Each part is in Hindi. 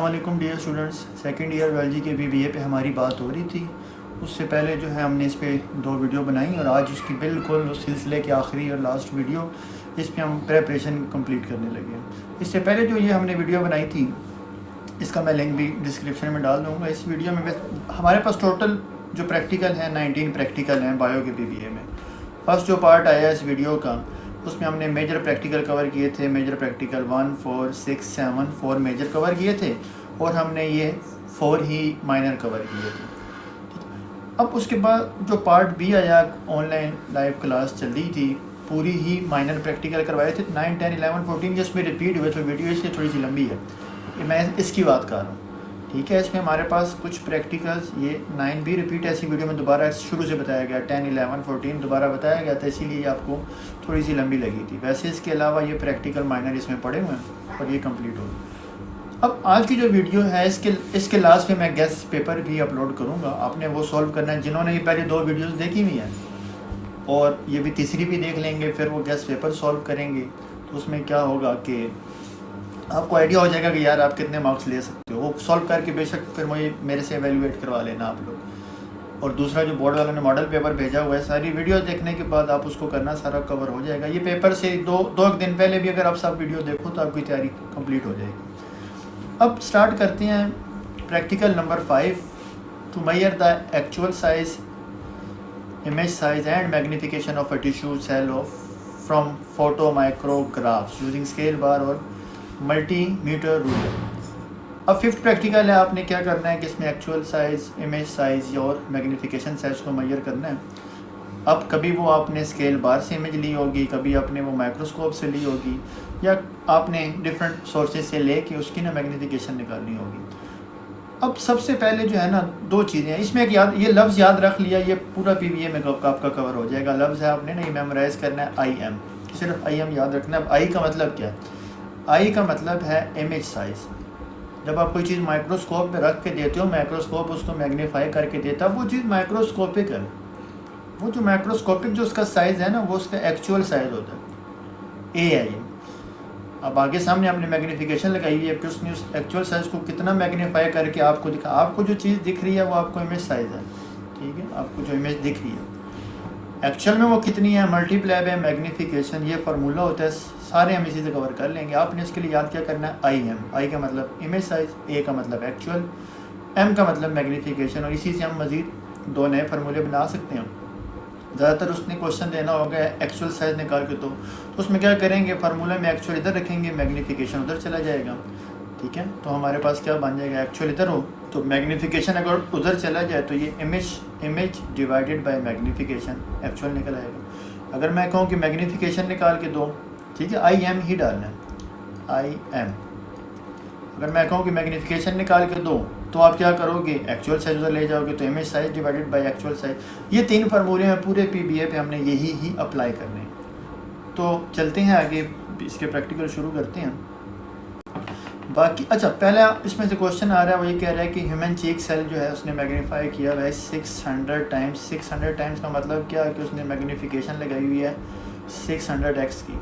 अस्सलाम dear students, second year biology के बीबीए पे हमारी बात हो रही थी। उससे पहले जो है हमने इस पे 2 वीडियो बनाई और आज उसकी बिल्कुल उस सिलसिले की आखिरी और लास्ट वीडियो इस पे हम प्रेपरेशन कंप्लीट करने लगे। इससे पहले जो ये हमने वीडियो बनाई थी इसका मैं लिंक भी डिस्क्रिप्शन में डाल दूँगा। इस वीडियो में हमारे पास टोटल जो प्रैक्टिकल हैं 19 प्रैक्टिकल हैं बायो के बीबीए में। फर्स्ट जो पार्ट आया इस वीडियो का उसमें हमने मेजर प्रैक्टिकल कवर किए थे। मेजर प्रैक्टिकल 1, 4, 6, 7 4 मेजर कवर किए थे और हमने ये 4 ही माइनर कवर किए थे। अब उसके बाद जो पार्ट बी आया, ऑनलाइन लाइव क्लास चल रही थी, पूरी ही माइनर प्रैक्टिकल करवाए थे 9, 10, 11, 14 जिसमें रिपीट हुए थे। वीडियो इसलिए थोड़ी सी लंबी है, मैं इसकी बात कर रहा हूँ, ठीक है। इसमें हमारे पास कुछ प्रैक्टिकल्स ये 9 भी रिपीट ऐसी वीडियो में दोबारा शुरू से बताया गया, 10, 11, 14 दोबारा बताया गया था, इसीलिए आपको थोड़ी सी लंबी लगी थी। वैसे इसके अलावा ये प्रैक्टिकल माइनर इसमें पड़े हुए हैं और ये कंप्लीट हो गए। अब आज की जो वीडियो है इसके लास्ट में मैं गेस्ट पेपर भी अपलोड करूँगा। आपने वो सॉल्व करना है जिन्होंने ये पहले 2 वीडियोज़ देखी हुई हैं और ये भी तीसरी भी देख लेंगे, फिर वो गेस्ट पेपर सॉल्व करेंगे। तो उसमें क्या होगा कि आपको आइडिया हो जाएगा कि यार आप कितने मार्क्स ले सकते हो। वो सॉल्व करके बेशक फिर मेरे से एवेल्यूएट करवा लेना आप लोग। और दूसरा जो बोर्ड वालों ने मॉडल पेपर भेजा हुआ है, सारी वीडियो देखने के बाद आप उसको करना, सारा कवर हो जाएगा। ये पेपर से दो एक दिन पहले भी अगर आप सब वीडियो देखो तो आपकी तैयारी कंप्लीट हो जाएगी। अब स्टार्ट करते हैं practical number 5, to measure the actual size, image size and magnification of a tissue cell from photomicrographs using scale bar और मल्टीमीटर रूलर। अब 5th प्रैक्टिकल है, आपने क्या करना है कि इसमें एक्चुअल साइज़, इमेज साइज़ और मैग्नीफिकेशन साइज़ को मेजर करना है। अब कभी वो आपने स्केल बार से इमेज ली होगी, कभी आपने वो माइक्रोस्कोप से ली होगी, या आपने डिफरेंट सोर्सेज से ले के उसकी ना मैग्नीफिकेशन निकालनी होगी। अब सबसे पहले जो है ना 2 चीज़ें हैं इसमें, ये लफ्ज़ याद रख लिया, ये पूरा पीबीए में आपका कवर हो जाएगा। लफ्ज़ है, आपने नहीं मेमोराइज़ करना है, IM, सिर्फ IM याद रखना है। अब आई का मतलब क्या है? आई का मतलब है इमेज साइज़। जब आप कोई चीज़ माइक्रोस्कोप में रख के देते हो, माइक्रोस्कोप उसको मैग्नीफाई करके देता है, वो चीज़ माइक्रोस्कोपिक है। वो जो माइक्रोस्कोपिक जो उसका साइज़ है ना, वो उसका एक्चुअल साइज़ होता है, ए है ये। अब आगे सामने आपने मैग्नीफिकेशन लगाई हुई है, फिर उसने उस एक्चुअल साइज़ को कितना मैग्नीफाई करके आपको दिखा। आपको जो चीज़ दिख रही है वो आपको इमेज साइज़ है, ठीक है। आपको जो इमेज दिख रही है एक्चुअल में वो कितनी है, मल्टीप्लाई बाय मैग्नीफिकेशन, ये फार्मूला होता है। सारे हम इसी से कवर कर लेंगे। आपने इसके लिए याद क्या करना है, IM। आई का मतलब इमेज साइज, ए का मतलब एक्चुअल, M का मतलब मैग्नीफिकेशन। और इसी से हम मज़ीद 2 नए फार्मूले बना सकते हैं। ज़्यादातर उसने क्वेश्चन देना होगा एक्चुअल साइज़ निकाल के, तो उसमें क्या करेंगे, फार्मूले में एक्चुअल इधर रखेंगे, मैग्नीफिकेशन उधर चला जाएगा, ठीक है। तो हमारे पास क्या बन जाएगा, एक्चुअल इधर हो तो मैग्नीफिकेशन अगर उधर चला जाए तो ये image divided by magnification actual निकल आएगा। अगर मैं कहूँ कि मैग्नीफिकेशन निकाल के दो, ठीक है, IM ही डालना है, IM। अगर मैं कहूँ कि मैग्नीफिकेशन निकाल के दो तो आप क्या करोगे, एक्चुअल साइज उधर ले जाओगे, तो image size divided by actual size. ये 3 फार्मूले हैं, पूरे पीबीए पे हमने यही ही अप्लाई करने हैं। तो चलते हैं आगे, इसके प्रैक्टिकल शुरू करते हैं। बाकी अच्छा, पहला इसमें से क्वेश्चन आ रहा है, वो ये कह रहा है कि ह्यूमन चीक सेल जो है उसने मैग्नीफाई किया हुआ है 600 टाइम्स। 600 टाइम्स का मतलब क्या है कि उसने मैग्नीफिकेशन लगाई हुई है 600x की।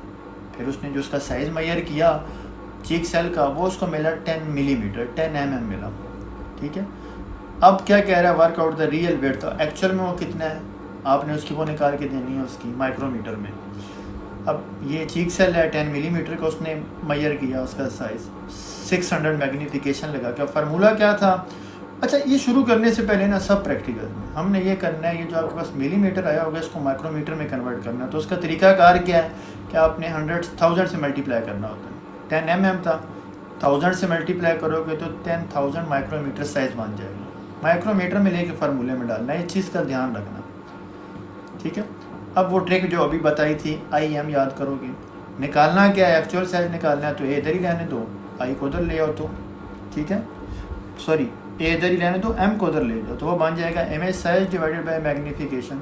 फिर उसने जो उसका साइज़ मेजर किया चीक सेल का, वो उसको मिला 10 मिलीमीटर, 10 mm मिला, ठीक है। अब क्या कह रहा है, work out the real weight. तो एक्चुअल में वो कितना है, आपने उसकी वो निकाल के देनी है उसकी माइक्रोमीटर में। अब ये चीक सेल है 10 मिलीमीटर का, उसने मेजर किया उसका साइज़, 600 मैग्नीफिकेशन लगा के। फार्मूला क्या था? अच्छा, ये शुरू करने से पहले ना सब प्रैक्टिकल में हमने ये करना है, ये जो आपके पास मिलीमीटर आया होगा इसको माइक्रोमीटर में कन्वर्ट करना है। तो उसका तरीकाकार क्या है कि आपने 1000 से मल्टीप्लाई करना होता है। 10 mm था, 1000 से मल्टीप्लाई करोगे तो 10,000 माइक्रोमीटर साइज़ बन जाएगा। माइक्रोमीटर में लेके फार्मूले में डालना है, इस चीज़ का ध्यान रखना, ठीक है। अब वो ट्रिक जो अभी बताई थी, IM याद करोगे, निकालना क्या है, एक्चुअल साइज निकालना है, तो ए इधर ही रहने दो, आई को उधर ले आओ, तो ठीक है, सॉरी ए इधर ही रहने दो, M को उधर ले जाओ, तो वो बन जाएगा image size divided by magnification.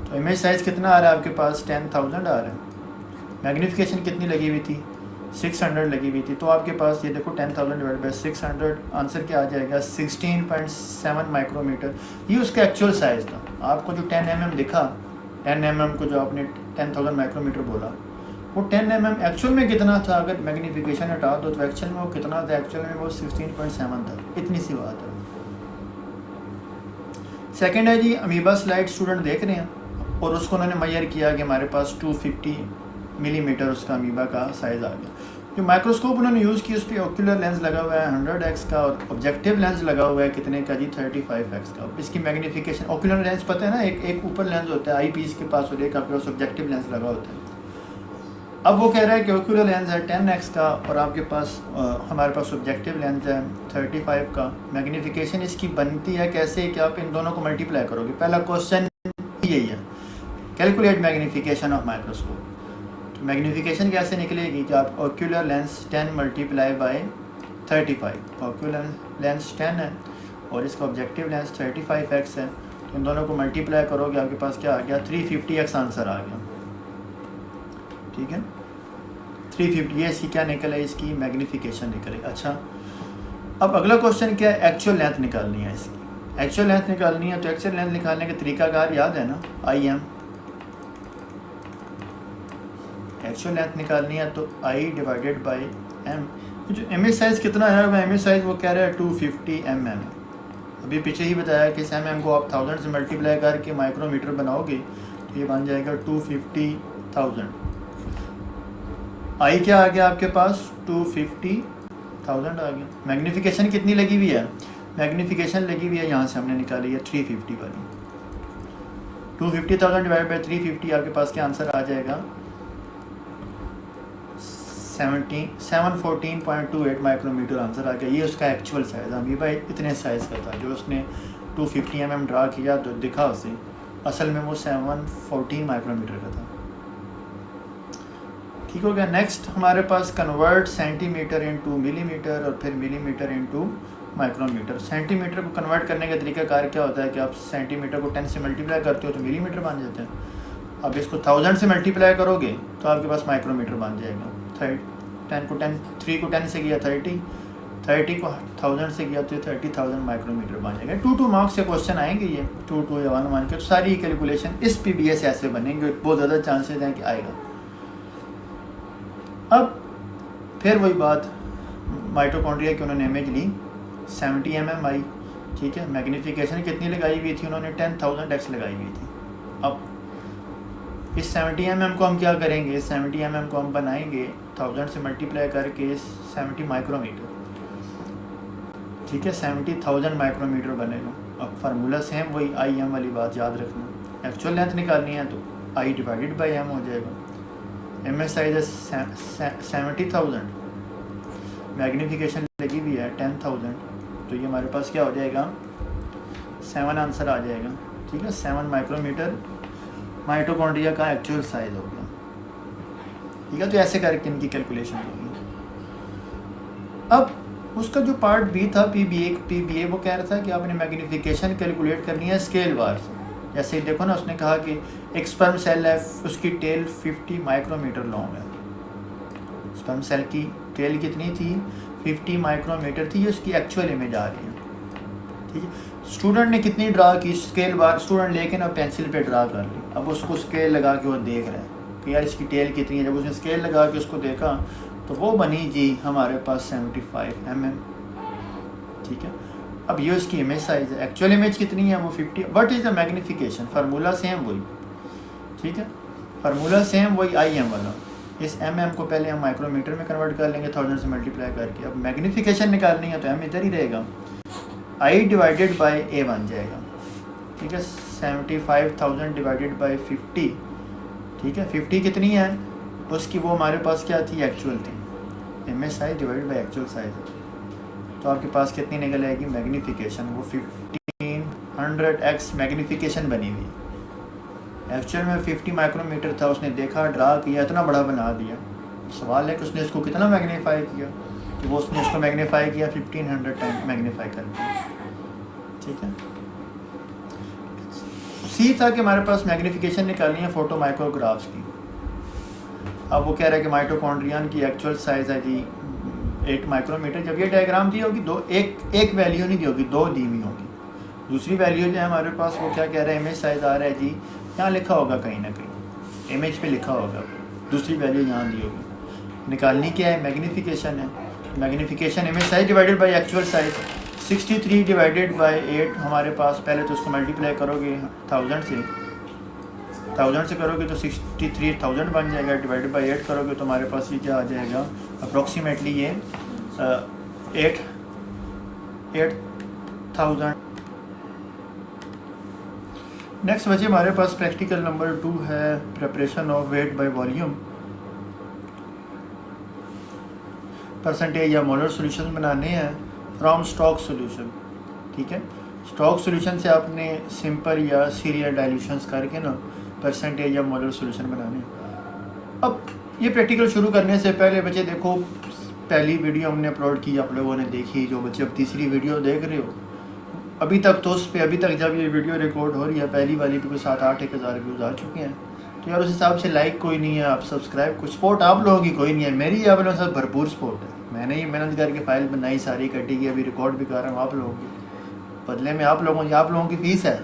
तो इमेज साइज कितना आ रहा है आपके पास, 10,000 आ रहा है। मैग्नीफिकेशन कितनी लगी हुई थी, 600 लगी हुई थी। तो आपके पास ये देखो 10,000 डिवाइड बाय 600, आंसर क्या आ जाएगा, 16.7 माइक्रोमीटर। ये उसका एक्चुअल साइज़ था। आपको जो 10 mm दिखा, 10 mm को जो आपने 10,000 माइक्रोमीटर बोला, वो 10 mm एक्चुअल में कितना था, अगर मैग्नीफिकेशन हटा दो तो एक्चुअल में वो कितना था, एक्चुअल में वो 16.7 था। इतनी सी बात है। सेकंड है जी अमीबा स्लाइड स्टूडेंट देख रहे हैं और उसको उन्होंने मेजर किया कि हमारे पास 250 मिलीमीटर उसका अमीबा का साइज़ आ गया। जो माइक्रोस्कोप उन्होंने यूज़ की उस पर ऑक्यूलर लेंस लगा हुआ है 100x का और ऑब्जेक्टिव लेंस लगा हुआ है कितने का जी 35x का। इसकी मैग्नीफिकेशन, ऑक्यूलर लेंस पता है ना, एक ऊपर लेंस होता है आई पीस के पास और एक आपके पास ऑब्जेक्टिव लेंस लगा होता है। अब वो कह रहा है कि ऑक्यूलर लेंस है 10x का और आपके पास हमारे पास ऑब्जेक्टिव लेंस है 35 का। मैग्नीफिकेशन इसकी बनती है कैसे कि आप इन दोनों को मल्टीप्लाई करोगे। पहला क्वेश्चन यही है, कैलकुलेट मैग्नीफिकेशन ऑफ माइक्रोस्कोप। तो मैग्नीफिकेशन कैसे निकलेगी कि आप ocular lens 10 multiply by 35। Ocular lens 10 है और इसका ऑब्जेक्टिव लेंस 35x है, तो इन दोनों को मल्टीप्लाई करोगे आपके पास क्या आ गया 350x आंसर आ गया। ठीक है 350, ये इसकी क्या निकल है, इसकी मैग्नीफिकेशन निकले। अच्छा अब अगला क्वेश्चन क्या है, एक्चुअल लेंथ निकालनी है इसकी। एक्चुअल लेंथ निकालनी है तो एक्चुअल लेंथ निकालने का तरीकाकार याद है ना, IM। एक्चुअल लेंथ निकालनी है तो I डिवाइडेड बाई M। जो इमेज साइज़ कितना है, वह इमेज साइज़ वो कह रहा है 250 mm। अभी पीछे ही बताया कि इस mm को आप 1000 से मल्टीप्लाई करके माइक्रोमीटर बनाओगे तो ये बन जाएगा 250,000। आई क्या आ गया आपके पास 250,000 आ गया। मैग्नीफिकेशन कितनी लगी हुई है, मैग्नीफिकेशन लगी हुई है यहाँ से हमने निकाली है 350 वाली। 250,000 डिवाइड बाई 350 आपके पास क्या आंसर आ जाएगा 714.28 माइक्रोमीटर आंसर आ गया। ये उसका एक्चुअल साइज़, अभी भाई इतने साइज़ का था जो उसने 250 mm ड्रा किया तो दिखा उसे, असल में वो 714 माइक्रोमीटर का था। ठीक हो गया। नेक्स्ट हमारे पास कन्वर्ट सेंटीमीटर इनटू मिलीमीटर और फिर मिलीमीटर इनटू माइक्रोमीटर। सेंटीमीटर को कन्वर्ट करने का तरीका कार क्या होता है कि आप सेंटीमीटर को 10 से मल्टीप्लाई करते हो तो मिलीमीटर बन जाते हैं। अब इसको 1000 से मल्टीप्लाई करोगे तो आपके पास माइक्रोमीटर बन जाएगा। 3 को 10 से किया 30 को 1000 से किया तो 30,000 माइक्रोमीटर बन जाएगा। 2 मार्क्स से क्वेश्चन आएंगे ये 2 या 1 के, तो सारी कैलकुलेशन इस PBS ऐसे बनेंगे, बहुत ज़्यादा चांसेस हैं कि आएगा। अब फिर वही बात, माइटोकॉन्ड्रिया की उन्होंने इमेज ली 70 mm आई। ठीक है, मैग्नीफिकेशन कितनी लगाई हुई थी उन्होंने 10,000x लगाई हुई थी। अब इस 70 mm को हम क्या करेंगे, 70 mm को हम बनाएंगे 1000 से मल्टीप्लाई करके 70 माइक्रोमीटर। ठीक है 70,000 माइक्रोमीटर बनेगा। अब फार्मूला सेम वही IM वाली बात याद रखना। एक्चुअल लेंथ निकालनी है तो I डिवाइडेड बाई M हो जाएगा। इमेज साइज है 70,000, मैग्नीफिकेशन लगी हुई है 10,000, तो ये हमारे पास क्या हो जाएगा 7 आंसर आ जाएगा। ठीक है 7 माइक्रोमीटर माइटोकॉन्ड्रिया का एक्चुअल साइज हो गया। ठीक है, तो ऐसे करके इनकी कैलकुलेशन होगी। अब उसका जो पार्ट बी था PBA वो कह रहा था कि आपने मैग्नीफिकेशन कैलकुलेट करनी है स्केल बार से। जैसे देखो ना, उसने कहा कि एक स्पर्म सेल है, उसकी टेल 50 माइक्रोमीटर लॉन्ग है। स्पर्म सेल की टेल कितनी थी 50 माइक्रोमीटर थी, ये उसकी एक्चुअल इमेज आ रही है। ठीक है, स्टूडेंट ने कितनी ड्रा की स्केल बार, स्टूडेंट लेके ना पेंसिल पे ड्रा कर ली। अब उसको स्केल लगा के वो देख रहे हैं कि यार इसकी टेल कितनी है। जब उसने स्केल लगा के उसको देखा तो वो बनी जी हमारे पास 75 mm। ठीक है, अब ये उसकी इमेज साइज़ है। एक्चुअल इमेज कितनी है वो 50। What is the magnification, formula same वही। ठीक है, फार्मूला सेम वही IM वाला। इस MM को पहले हम माइक्रोमीटर में कन्वर्ट कर लेंगे 1000 से मल्टीप्लाई करके। अब मैग्नीफिकेशन निकालनी है तो M इधर ही रहेगा, I डिवाइडेड बाई A बन जाएगा। ठीक है 75,000 डिवाइडेड बाई 50। ठीक है 50 कितनी है उसकी, वो हमारे पास क्या थी एक्चुअल थी, image size divided by actual size. तो आपके पास कितनी निकल आएगी मैग्नीफिकेशन, वो 1500x मैग्नीफिकेशन बनी हुई। एक्चुअल में 50 माइक्रोमीटर था, उसने देखा ड्रा किया इतना बड़ा बना दिया। सवाल है कि उसने इसको कितना मैग्नीफाई किया, तो वो उसने इसको मैग्नीफाई किया 1500 टाइम मैग्नीफाई करके। ठीक है, सी था कि हमारे पास मैग्नीफिकेशन निकालनी है फोटो माइक्रोग्राफ्स की। अब वो कह रहा है कि माइटोकॉन्ड्रियन की एक्चुअल साइज़ है जी 8 माइक्रोमीटर। जब ये डायग्राम दी होगी एक वैल्यू नहीं दी होगी, 2 दी हुई होगी। दूसरी वैल्यू जो है हमारे पास वो क्या कह रहा है, इमेज साइज़ आ रहा है जी, यहाँ लिखा होगा कहीं ना कहीं, इमेज पे लिखा होगा दूसरी वैल्यू यहाँ दी होगी। निकालनी क्या है, मैग्नीफिकेशन है। Magnification image size divided by actual size. 63 divided by 8 हमारे पास, पहले तो उसको मल्टीप्लाई करोगे 1000 से करोगे तो 63,000 बन जाएगा। डिवाइडेड बाई 8 करोगे तो हमारे पास ये क्या आ जाएगा, अप्रॉक्सीमेटली ये 8,000। नेक्स्ट बचे हमारे पास प्रैक्टिकल नंबर 2 है, preparation of weight by volume. Percentage या मोलर सॉल्यूशन बनाने हैं फ्रॉम स्टॉक सॉल्यूशन। ठीक है, स्टॉक सॉल्यूशन से आपने सिंपल या सीरियल डाइल्यूशंस करके ना परसेंटेज या मोलर सॉल्यूशन बनाने। अब ये प्रैक्टिकल शुरू करने से पहले बच्चे देखो, पहली वीडियो हमने अपलोड की, आप लोगों ने देखी। जो बच्चे अब तीसरी वीडियो देख रहे हो अभी तक, तो उस पर अभी तक जब ये वीडियो रिकॉर्ड हो रही है, पहली वाली पे कोई 7-8 हज़ार व्यूज़ आ चुके हैं। तो यार उस हिसाब से लाइक कोई नहीं है, आप सब्सक्राइब, कुछ सपोर्ट आप लोगों की कोई नहीं है, मेरी आप लोगों के साथ भरपूर सपोर्ट है। मैंने ही मेहनत करके फ़ाइल बनाई, सारी कटी की, अभी रिकॉर्ड भी कर रहा हूँ आप लोगों की बदले में। आप लोगों की फ़ीस है,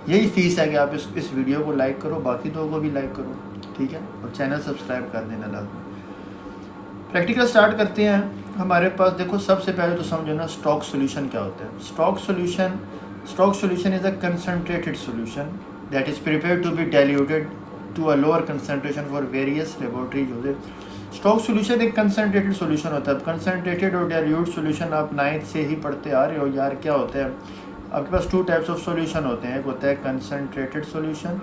यही फ़ीस है कि आप इस वीडियो को लाइक करो, बाकी लोगों को भी लाइक करो। ठीक है, और चैनल सब्सक्राइब कर देना लाजमी। प्रैक्टिकल स्टार्ट करते हैं। हमारे पास देखो, सबसे पहले तो समझो ना स्टॉक सॉल्यूशन क्या होता है। Stock solution is a concentrated solution that is prepared to be diluted to a lower concentration for various laboratory usages. Stock solution एक कंसनट्रेटेड सॉल्यूशन होता है। कंसनट्रेटेड और डाइल्यूट सॉल्यूशन आप 9th से ही पढ़ते आ रहे हो यार। क्या होता है आपके पास, 2 टाइप्स ऑफ सॉल्यूशन होते हैं, एक होता है कंसनट्रेटेड सॉल्यूशन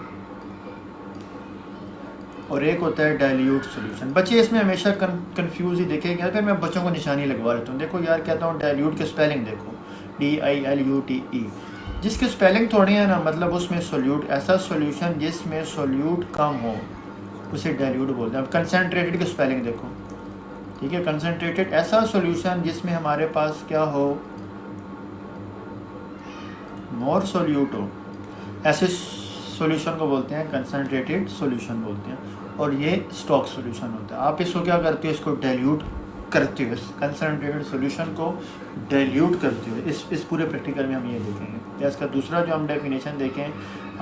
और एक होता है डाइल्यूट सॉल्यूशन। बच्चे इसमें हमेशा कंफ्यूज ही देखेंगे। अगर मैं बच्चों को निशानी लगवा लेता हूँ, देखो यार कहता हूँ डाइल्यूट के स्पेलिंग देखो, DILUTE, जिसके स्पेलिंग थोड़े हैं ना, मतलब उसमें सोल्यूट, ऐसा सॉल्यूशन जिसमें सोल्यूट कम हो उसे डाइल्यूट बोलते हैं। अब कंसनट्रेटेड के स्पेलिंग देखो, ठीक है, कंसनट्रेटेड ऐसा सॉल्यूशन जिसमें हमारे पास क्या हो, मोर सोल्यूट हो, ऐसे सॉल्यूशन को बोलते हैं कंसनट्रेटेड सॉल्यूशन बोलते हैं। और ये स्टॉक सॉल्यूशन होता है। आप इसको क्या करते हो, इसको डाइल्यूट करते हो, इस कंसनट्रेटेड सॉल्यूशन को डाइल्यूट करते हो। इस पूरे प्रैक्टिकल में हम ये देखेंगे। या इसका दूसरा जो हम डेफिनेशन देखें,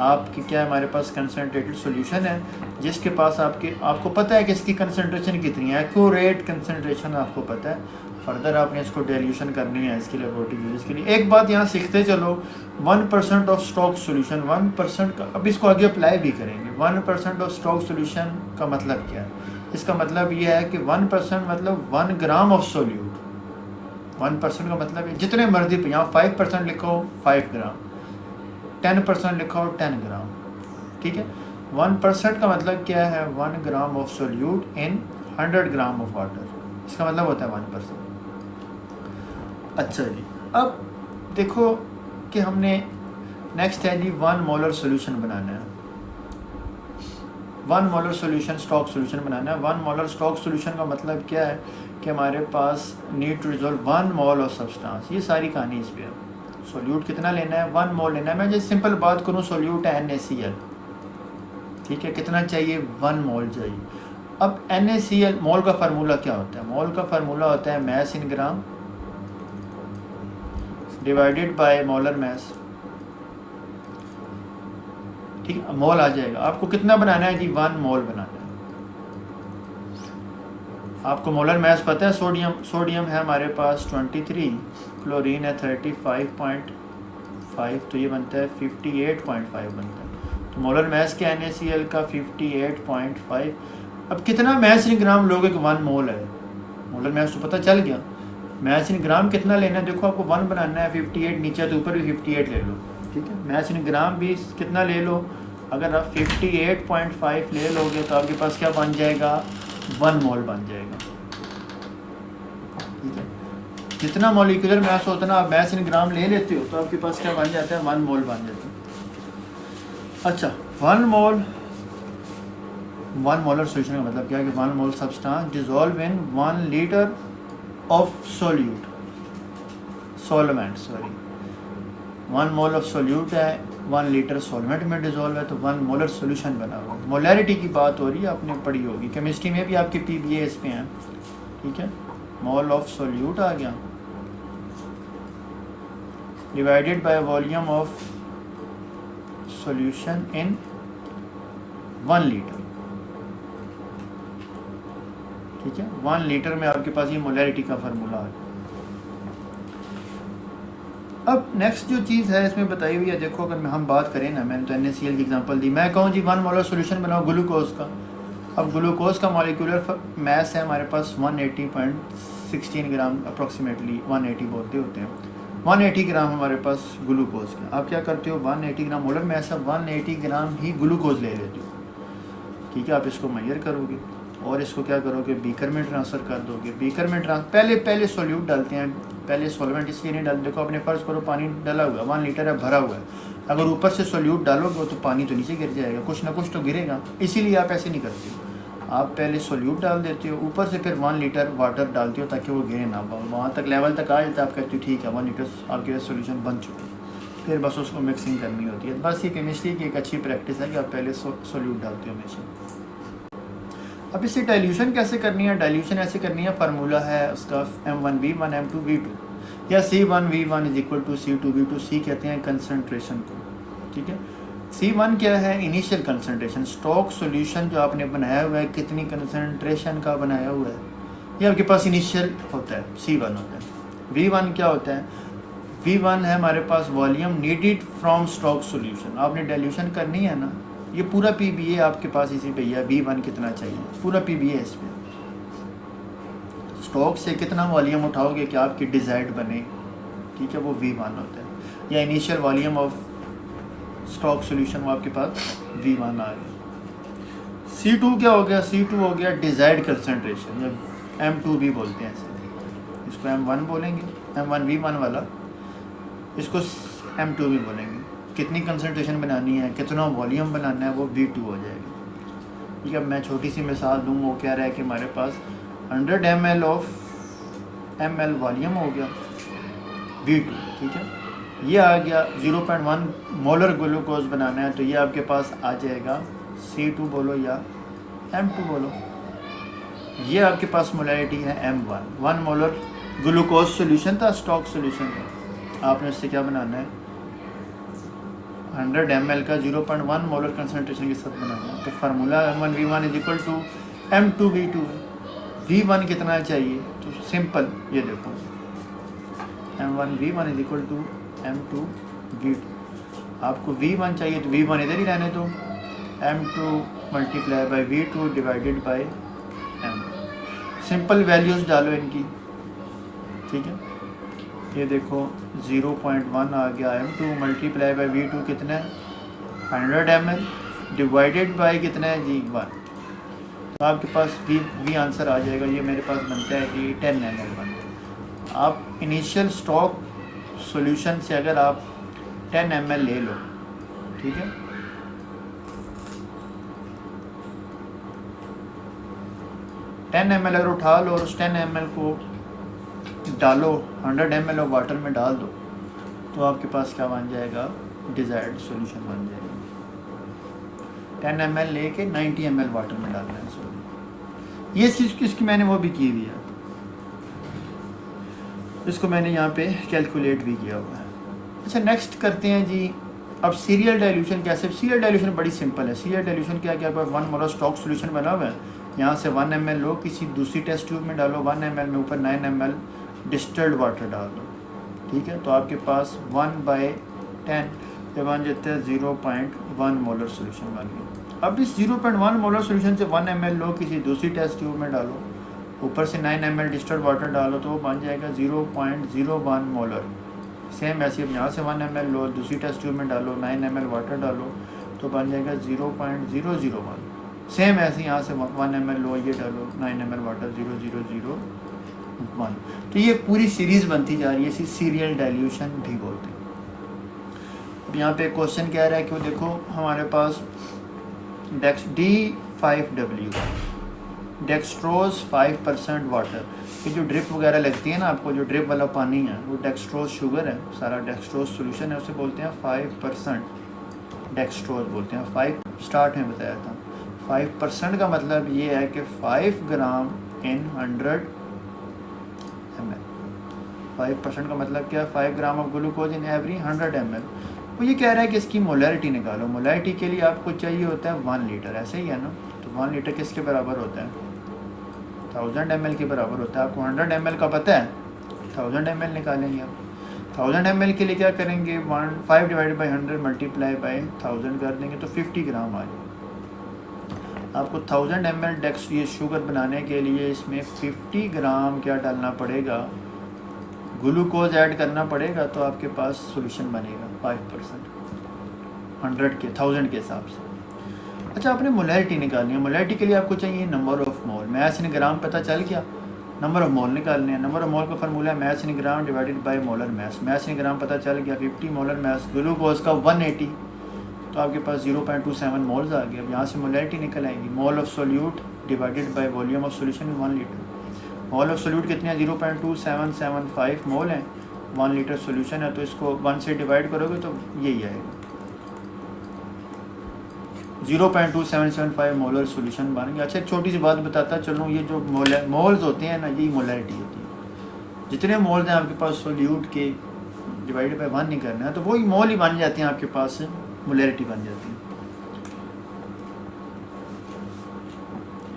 आपकी क्या है, हमारे पास कंसनट्रेटेड सॉल्यूशन है जिसके पास आपको पता है कि इसकी कंसनट्रेशन कितनी है, एक्यूरेट कंसनट्रेशन आपको पता है। फर्दर आपने इसको डाइल्यूशन करनी है इसकी लेबोरेटरी यूज के लिए। एक बात यहाँ सीखते चलो, 1% ऑफ स्टॉक सॉल्यूशन, 1% का, अब इसको आगे अप्लाई भी करेंगे। 1% ऑफ स्टॉक सॉल्यूशन का मतलब क्या है, इसका मतलब ये है कि 1% मतलब 1 ग्राम ऑफ सोल्यूट। 1% का मतलब है जितने मर्जी पे, यहाँ 5% लिखो 5 ग्राम, 10% लिखो 10 ग्राम। ठीक है, 1% का मतलब क्या है, 1 gram of solute in 100 gram of water, इसका मतलब होता है 1%। अच्छा जी, अब देखो कि हमने नेक्स्ट है जी 1 मोलर सोल्यूशन बनाना है। 1 मोलर सोल्यूशन स्टॉक सोल्यूशन बनाना है। 1 मोलर स्टॉक सोल्यूशन का मतलब क्या है कि हमारे पास need to resolve 1 mole of substance. ये सारी कहानी इस पर है। सोल्यूट कितना लेना है, 1 मोल लेना है। मैं जैसे सिंपल बात करूँ, सोल्यूट है NaCl, ठीक है, कितना चाहिए, 1 मोल चाहिए। अब NaCl मोल का फार्मूला क्या होता है, मोल का फार्मूला होता है mass in gram divided by molar mass. ठीक है, मोल आ जाएगा। आपको कितना बनाना है जी, 1 मोल बनाना है। आपको मोलर मैस पता है, सोडियम है हमारे पास 23, क्लोरीन है 35.5, तो ये बनता है 58.5 बनता है। तो मोलर मैस के NaCl का 58.5। अब कितना मैस इन ग्राम लोगे कि 1 मोल है, मोलर मैस तो पता चल गया। मैस इन ग्राम कितना लेना है, देखो आपको 1 बनाना है, 58 नीचे तो ऊपर भी 58 ले लो। ठीक है, मैस इन ग्राम भी कितना ले लो, अगर आप 58.5 ले लोगे तो आपके पास क्या बन जाएगा, 1 मोल बन जाएगा। ठीक है, जितना मॉलिक्यूलर मैस होता है ना, आप मैस इन ग्राम ले लेते हो तो आपके पास क्या बन जाता है, 1 मोल बन जाता है। अच्छा, 1 मोलर सॉल्यूशन का मतलब क्या है कि 1 mole substance dissolve in 1 litre of solute, 1 mole of solute है, 1 लीटर सॉल्वेंट में डिसॉल्व है, तो 1 मोलर सॉल्यूशन बना हुआ है। मोलैरिटी की बात हो रही है, आपने पढ़ी होगी केमिस्ट्री में भी, आपके PBA इस पे हैं। ठीक है, मोल ऑफ सोल्यूट आ गया divided by volume of solution in 1 litre. ठीक है। 1 लीटर में आपके पास ये मोलैरिटी का फार्मूला है। अब नेक्स्ट जो चीज़ है इसमें बताई हुई है, देखो अगर हम बात करें ना, मैंने तो NaCl की एग्जांपल दी, मैं कहूँ जी 1 मोलर सोल्यूशन बनाओ ग्लूकोज का। अब ग्लूकोज का मॉलिक्यूलर मैस है हमारे पास 180.16 ग्राम, अप्रॉक्सीमेटली 180 बोलते होते हैं, 180 ग्राम हमारे पास ग्लूकोज का। आप क्या करते हो, 180 ग्राम मोलर मैस है, 180 ग्राम ही ग्लूकोज ले लेते हो, ठीक है। आप इसको मेजर करोगे और इसको क्या करोगे, बीकर में ट्रांसफ़र कर दोगे। बीकर में पहले सोल्यूट डालते हैं, पहले सॉल्वेंट इसलिए नहीं डालते, देखो अपने फ़र्ज़ करो पानी डाला हुआ है, 1 लीटर है भरा हुआ है, अगर ऊपर से सोल्यूट डालोगे तो पानी तो नीचे गिर जाएगा, कुछ ना कुछ तो गिरेगा, इसीलिए आप ऐसे नहीं करते हो। आप पहले सोल्यूट डाल देते हो, ऊपर से फिर 1 लीटर वाटर डालते हो ताकि वो गिरे ना, वहाँ तक लेवल तक आ जाता है, आप कहते हो ठीक है 1 लीटर आपके सोल्यूशन बन चुके, फिर बस उसको मिक्सिंग करनी होती है। बस ये केमिस्ट्री की एक अच्छी प्रैक्टिस है कि आप पहले सोल्यूट डालते हो हमेशा। अब इससे डाइल्यूशन कैसे करनी है, डाइल्यूशन ऐसे करनी है, फार्मूला है उसका M1V1 M2V2 या C1V1 = C2V2। C कहते हैं कंसनट्रेशन को, ठीक है। C1 क्या है, इनिशियल कंसनट्रेशन, स्टॉक सॉल्यूशन जो आपने बनाया हुआ है कितनी कंसनट्रेशन का बनाया हुआ है, ये आपके पास इनिशियल होता है, C1 होता है। V1 क्या होता है, V1 है हमारे पास volume needed from stock solution. आपने डाइल्यूशन करनी है ना, ये पूरा PBA आपके पास इसी पे है, V1 कितना चाहिए, पूरा PBA इस पे, स्टॉक से कितना वॉल्यूम उठाओगे कि आपकी डिज़ायर्ड बने, ठीक है, वो V1 होता है। या initial volume of stock solution वो आपके पास V1 आ गया। C2 क्या हो गया, C2 हो गया डिज़ायर्ड कंसनट्रेशन, या M2 भी बोलते हैं ऐसे, इसको M1 बोलेंगे, M1V1 वाला, इसको M2 भी बोलेंगे। कितनी कंसनट्रेशन बनानी है, कितना वॉल्यूम बनाना है, वो V2 हो जाएगा, ठीक है। मैं छोटी सी मिसाल दूँ, वो क्या रहा है कि हमारे पास 100 ml वॉल्यूम हो गया V2, ठीक है। ये आ गया 0.1 मोलर ग्लूकोज बनाना है, तो ये आपके पास आ जाएगा C2 बोलो या M2 बोलो, ये आपके पास मोलैरिटी है M1। 1 मोलर ग्लूकोज सोल्यूशन था, स्टॉक सोल्यूशन था, आपने उससे क्या बनाना है, 100 ml का 0.1 मोलर कंसनट्रेशन के साथ बनाना है। तो फार्मूला M1V1 = M2V2 है। V1 कितना चाहिए, तो सिंपल ये देखो, M1V1 = M2V2। आपको V1 चाहिए तो V1 इधर ही रहने दो, M2 × V2 / M। Simple values डालो इनकी, ठीक है। ये देखो 0.1 आ गया, M2 × V2 कितना है, 100 ml डिवाइडेड बाय कितना है जी, 1, तो आपके पास V आंसर आ जाएगा। ये मेरे पास बनता है कि 10 ml बनता है। आप इनिशियल स्टॉक सॉल्यूशन से अगर आप 10 ml ले लो, ठीक है, ml अगर उठा लो और उस 10 ml को डालो 100 ml ऑफ वाटर में डाल दो, तो आपके पास क्या बन जाएगा, डिज़ायर्ड सॉल्यूशन बन जाएगा। 10 ml लेके 90 ml वाटर में डालना है, सॉरी ये चीज़ इसकी मैंने वो भी की हुई है, इसको मैंने यहाँ पे कैलकुलेट भी किया हुआ है। अच्छा नेक्स्ट करते हैं जी, अब सीरियल डाइल्यूशन कैसे। सीरियल डाइल्यूशन बड़ी सिंपल है। सीरियल डाइल्यूशन क्या क्या, 1 मोलर स्टॉक सॉल्यूशन बना हुआ है, यहाँ से 1 ml लो, किसी दूसरी टेस्ट ट्यूब में डालो, 1 ml में ऊपर 9 ml डिस्टिल्ड वाटर डाल दो, ठीक है, तो आपके पास 1/10 ये बन जाता है 0.1 मोलर सोल्यूशन बन गया। अब इस 0.1 मोलर सोल्यूशन से 1 ml लो, किसी दूसरी टेस्ट ट्यूब में डालो, ऊपर से 9 ml डिस्टिल्ड वाटर डालो, तो वो बन जाएगा 0.01 मोलर। सेम ऐसे अब यहाँ से 1 ml लो, दूसरी टेस्ट ट्यूब में डालो, 9 ml वाटर डालो, तो बन जाएगा 0.001। सेम ऐसे यहाँ से 1 ml लो, ये डालो, 9 ml वाटर, 0.001। तो ये पूरी सीरीज़ बनती जा रही है, इसी सीरियल डाइल्यूशन भी बोलते हैं। अब यहाँ पे क्वेश्चन कह रहा है कि वो देखो हमारे पास D5W डेक्सट्रोज 5% वाटर, ये जो ड्रिप वगैरह लगती है ना आपको, जो ड्रिप वाला पानी है वो डेक्सट्रोज शुगर है, सारा डेक्सट्रोज सॉल्यूशन है, उसे बोलते हैं 5% डेक्सट्रोज बोलते हैं। 5 स्टार्ट में बताया था, 5% का मतलब ये है कि 5 ग्राम इन 100 ml। 5% का मतलब क्या है, 5 gram of glucose in every 100 ml। वो ये कह रहा है कि इसकी मोलैरिटी निकालो। मोलैरिटी के लिए आपको चाहिए होता है 1 लीटर, ऐसे ही है ना, तो 1 लीटर किसके बराबर होता है, तो 1000 ml के बराबर होता है। आपको 100 ml का पता है, 1000 ml निकालेंगे आप। 1000 ml के लिए क्या करेंगे, 5 डिवाइडेड बाई 100 मल्टीप्लाई बाई 1000 कर देंगे तो 50 ग्राम आ जाएगा। आपको 1000 ml डेक्स ये शुगर बनाने के लिए इसमें 50 ग्राम क्या डालना पड़ेगा, ग्लूकोज ऐड करना पड़ेगा, तो आपके पास सॉल्यूशन बनेगा 5% 100 के 1000 के हिसाब से। अच्छा, आपने मोलैरिटी निकालनी है। मोलैरिटी के लिए आपको चाहिए number of mole. Mass in gram पता चल गया, नंबर ऑफ मोल निकालने हैं। नंबर ऑफ मोल का फार्मूला है mass in gram divided by molar mass. Mass in gram पता चल गया, 50 मोलर मैस ग्लूकोज का 180, तो आपके पास 0.27 मोल्स आ गया। अब यहाँ से मोलैरिटी निकल आएगी, मोल of solute divided by volume of solution 1 litre. Mole of solute कितने हैं, 0.2775 मोल हैं, 1 लीटर सोल्यूशन है, तो इसको 1 से डिवाइड करोगे तो यही आएगा, 0.2775 मोलर सोल्यूशन बन गया। अच्छा, छोटी सी बात बताता चलो, ये जो मोल्स होते हैं ना, यही मोलैरिटी होती है। जितने मोल्स हैं आपके पास सोल्यूट के डिवाइडेड बाय 1 नहीं करना है, तो वही मोल ही बन जाते हैं आपके पास, मोलैरिटी बन जाती है।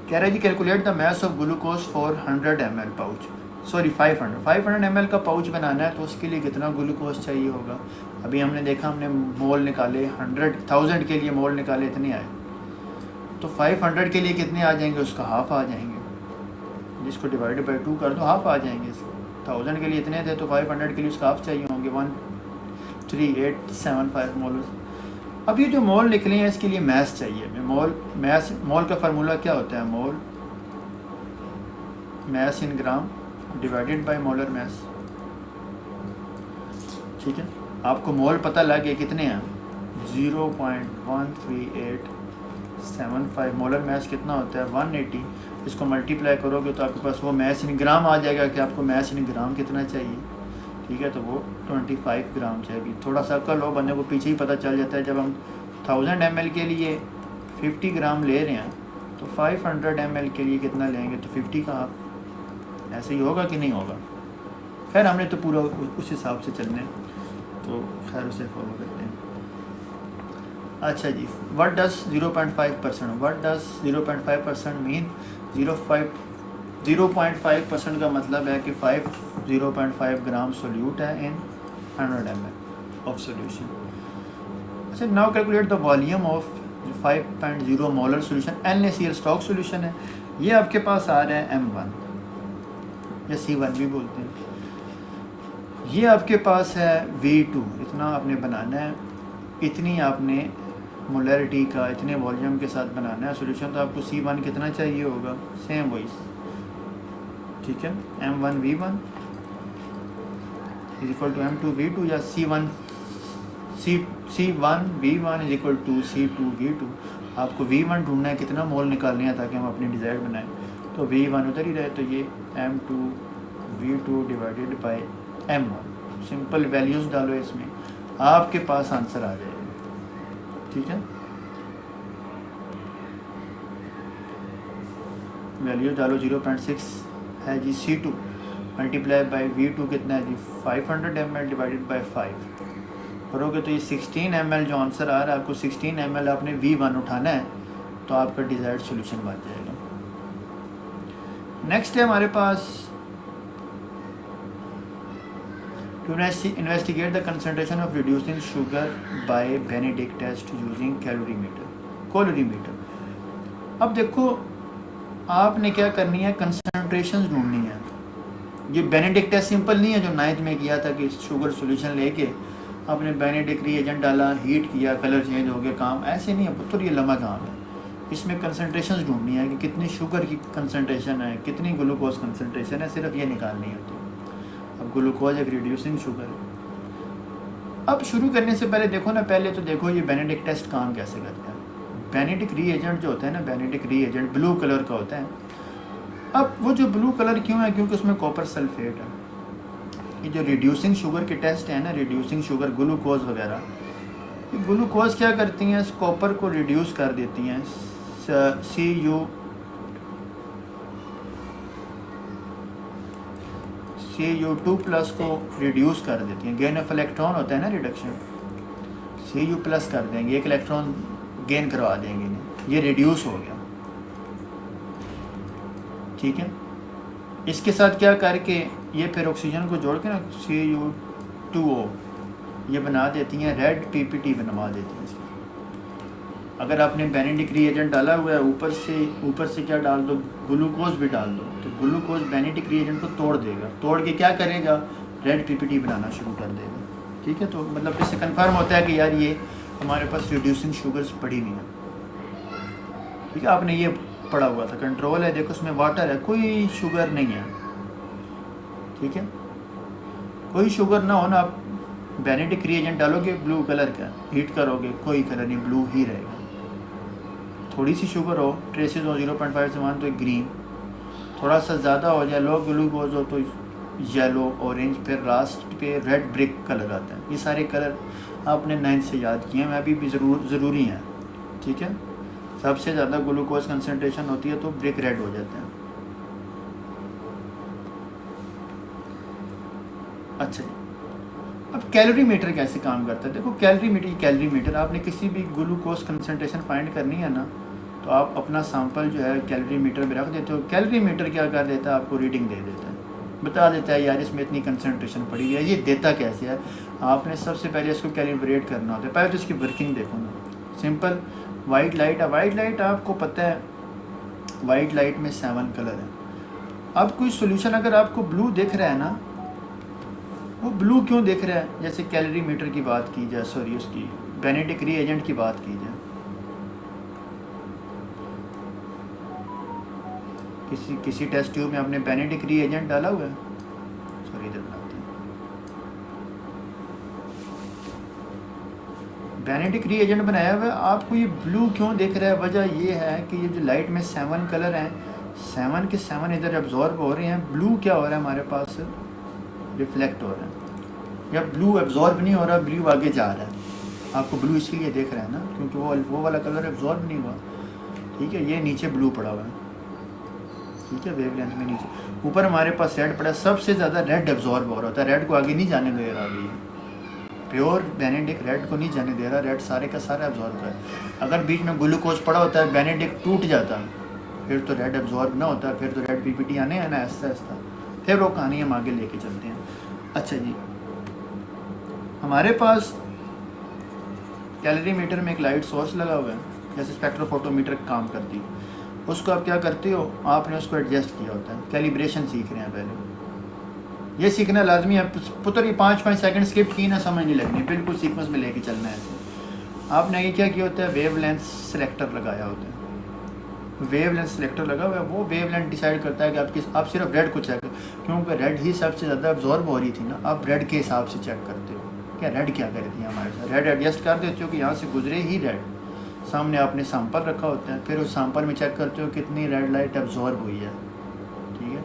कह रहा है जी calculate the mass of glucose for 100 ml pouch, sorry 500 ml का पाउच बनाना है, तो उसके लिए कितना ग्लूकोज चाहिए होगा। अभी हमने देखा, हमने मोल निकाले, 1000 के लिए मोल निकाले, इतने आए, तो 500 के लिए कितने आ जाएंगे, उसका हाफ आ जाएंगे, जिसको डिवाइड बाई 2 कर दो हाफ आ जाएंगे। 1000 के लिए इतने थे, तो 500 के लिए उसका हाफ चाहिए होंगे, 13875 मोल। अब ये जो मोल निकले हैं इसके लिए मैस चाहिए। मोल का फार्मूला क्या होता है, mole mass in gram divided by molar mass. ठीक है, आपको मोल पता लग गया कितने हैं, 0.13875। मोलर मैस कितना होता है, 180। इसको मल्टीप्लाई करोगे तो आपके पास वो मैस इन ग्राम आ जाएगा कि आपको मैस इन ग्राम कितना चाहिए। ठीक है, तो वो 25 ग्राम चाहिए। थोड़ा सा अकल हो बंदे को पीछे ही पता चल जाता है। जब हम 1000 ml के लिए 50 ग्राम ले रहे हैं, तो 500 ml के लिए कितना लेंगे, तो 50 का हाफ। ऐसे ही होगा कि नहीं होगा। खैर, हमने तो पूरा उस हिसाब से चलने, तो खैर उसे फॉलो करते हैं। अच्छा जी, व्हाट डज 0.5% मीन 0.5% का मतलब है कि 0.5 ग्राम सोल्यूट है इन 100 ml ऑफ सोल्यूशन। अच्छा, now calculate the volume of 5.0 molar solution. NaCl stock solution है, ये आपके पास आ रहा है M1 या C1 भी बोलते हैं। ये आपके पास है V2, इतना आपने बनाना है, इतनी आपने मोलैरिटी का इतने वॉल्यूम के साथ बनाना है सोल्यूशन। तो आपको C1 कितना चाहिए होगा, सेम वही। ठीक है, M1 V1 is equal to M2 V2 या C1 V1 is equal to C2 V2। आपको V1 ढूंढना है, कितना मोल निकालने हैं ताकि हम अपनी डिज़ायर बनाएं। तो V1 उधर ही रहे, तो ये M2 V2 divided by M1। Simple values डालो इसमें, आपके पास आंसर आ जाएगा। ठीक है, वैल्यू डालो, 0.6 है जी C2 मल्टीप्लाई बाई V2 कितना है जी 500 ml डिवाइडेड बाई 5 करोगे तो ये 16 ml जो आंसर आ रहा है। आपको 16 ml आपने V1 उठाना है, तो आपका डिज़ायर्ड सॉल्यूशन बन जाएगा। नेक्स्ट है हमारे पास to investigate the concentration of reducing sugar by Benedict test using calorimeter। अब देखो, आपने क्या करनी है, कंसंट्रेशन ढूंढनी है। ये बेनेडिक्ट टेस्ट सिंपल नहीं है जो 9th में किया था कि शुगर सॉल्यूशन लेके आपने बेनेडिक्ट रिएजेंट डाला, हीट किया, कलर चेंज हो गया, काम ऐसे नहीं है पुत्र, ये लंबा काम है। इसमें कंसंट्रेशन ढूंढनी है कि कितनी शुगर की कंसंट्रेशन है, कितनी ग्लूकोज कंसंट्रेशन है, सिर्फ ये निकालनी होती है। अब ग्लूकोज एक रिड्यूसिंग शुगर है। अब शुरू करने से पहले देखो ना, पहले तो देखो ये बेनेडिक्ट टेस्ट काम कैसे करता है। बेनेडिक्ट रिएजेंट जो होता है ना, बेनेडिक्ट रिएजेंट ब्लू कलर का होता है। अब वो जो ब्लू कलर क्यों है, क्योंकि उसमें कॉपर सल्फेट है। ये जो रिड्यूसिंग शुगर के टेस्ट है ना, रिड्यूसिंग शुगर ग्लूकोज वगैरह, ये ग्लूकोज क्या करती हैं, इस कॉपर को रिड्यूस कर देती हैं, Cu2 प्लस को रिड्यूस कर देती हैं। गेन ऑफ इलेक्ट्रॉन होता है ना, रिडक्शन, Cu प्लस कर देंगे, एक इलेक्ट्रॉन गेन करवा देंगे, ये रिड्यूस हो गया। ठीक है, इसके साथ क्या करके ये फिर ऑक्सीजन को जोड़ के ना CU2O ये बना देती हैं, रेड PPT बनवा देती हैं इसकी। अगर आपने बेनेडिक रीएजेंट डाला हुआ है ऊपर से क्या डाल दो, ग्लूकोज भी डाल दो, तो ग्लूकोज बेनेडिक रीएजेंट को तोड़ देगा, तोड़ के क्या करेगा, रेड PPT बनाना शुरू कर देगा। ठीक है, तो मतलब इससे कंफर्म होता है कि यार ये हमारे पास रिड्यूसिंग शुगर्स पड़ी नहीं है। ठीक है, आपने ये पड़ा हुआ था, कंट्रोल है, देखो उसमें वाटर है, कोई शुगर नहीं है। ठीक है, कोई शुगर ना हो ना, आप बेनेडिक रीएजेंट डालोगे ब्लू कलर का, हीट करोगे कोई कलर नहीं, ब्लू ही रहेगा। थोड़ी सी शुगर हो, ट्रेसेस हो 0.5 से 1 तो ग्रीन, थोड़ा सा ज़्यादा हो जाए, लो ग्लूकोज हो तो येलो, ऑरेंज, फिर लास्ट पे रेड ब्रिक कलर आता है। ये सारे कलर आपने 9th से याद किए हैं, अभी भी ज़रूरी हैं। ठीक है, सबसे ज़्यादा ग्लूकोज कंसनट्रेशन होती है तो ब्रिक रेड हो जाते हैं। अच्छा, अब कैलोरी मीटर कैसे काम करता है? देखो कैलोरी मीटर आपने किसी भी ग्लूकोज कंसनट्रेशन फाइंड करनी है ना, तो आप अपना सैंपल जो है कैलोरी मीटर में रख देते हो। कैलोरी मीटर क्या कर देता है, आपको रीडिंग दे देता है, बता देता है यार इसमें इतनी कंसनट्रेशन पड़ी हुई है। ये देता कैसे है, आपने सबसे पहले इसको कैलिब्रेट करना होता है। पहले तो इसकी वर्किंग देखो ना, सिंपल वाइट लाइट है, वाइट लाइट आपको पता है वाइट लाइट में 7 कलर है। अब कोई सोल्यूशन अगर आपको ब्लू दिख रहा है ना, वो ब्लू क्यों दिख रहा है? जैसे कैलोरी मीटर की बात की जाए, सॉरी उसकी बेनेडिक रीएजेंट की बात की जाए, किसी टेस्ट ट्यूब में आपने बेनेडिक रीएजेंट डाला हुआ है, सॉरी इधर बनाते हैं, बेनेडिक रीएजेंट बनाया हुआ है, आपको ये ब्लू क्यों दिख रहा है? वजह ये है कि ये जो लाइट में 7 कलर हैं, 7 के 7 इधर एब्जॉर्ब हो रहे हैं, ब्लू क्या हो रहा है हमारे पास, रिफ्लेक्ट हो रहा है। या ब्लू एब्जॉर्ब नहीं हो रहा, ब्लू आगे जा रहा है, आपको ब्लू इसलिए देख रहा है ना क्योंकि वो वाला कलर एब्जॉर्ब नहीं हुआ। ठीक है, ये नीचे ब्लू पड़ा हुआ है। ठीक है, वेवलेंथ में नीचे, ऊपर हमारे पास रेड पड़ा, सबसे ज़्यादा रेड एब्जॉर्ब हो रहा था, रेड को आगे नहीं जाने दे रहा अभी, प्योर बेनेडिक रेड को नहीं जाने दे रहा, रेड सारे का सारा एब्जॉर्ब है। अगर बीच में ग्लूकोज पड़ा होता है, बेनेडिक टूट जाता, फिर तो रेड एब्जॉर्ब ना होता, फिर तो रेड PPT आने है ना, ऐसा फिर वो कहानी हम आगे लेके चलते हैं। अच्छा जी, हमारे पास कैलोरी मीटर में एक लाइट सोर्स लगा हुआ है, जैसे स्पेक्ट्रोफोटोमीटर काम करती है, उसको आप क्या करते हो, आपने उसको एडजस्ट किया होता है, कैलिब्रेशन सीख रहे हैं पहले, ये सीखना लाजमी है, पुत्र ये 5 सेकंड स्किप की ना समझ नहीं लगनी, बिल्कुल सीक्वेंस में लेके चलना है ऐसे। आपने ये क्या किया होता है, वेवलेंथ सेलेक्टर लगाया होता है, वेवलेंथ सेलेक्टर लगा हुआ है, वो वेवलेंथ डिसाइड करता है कि आप सिर्फ रेड को चेक, क्योंकि रेड ही सबसे ज़्यादा एब्जॉर्ब हो रही थी ना, आप रेड के हिसाब से चेक करते हो, क्या रेड क्या करती है हमारे साथ, रेड एडजस्ट कर देते हो कि यहाँ से गुजरे ही रेड, सामने आपने सैंपल रखा होता है, फिर उस सैंपल में चेक करते हो कितनी रेड लाइट एब्जॉर्ब हुई है। ठीक है,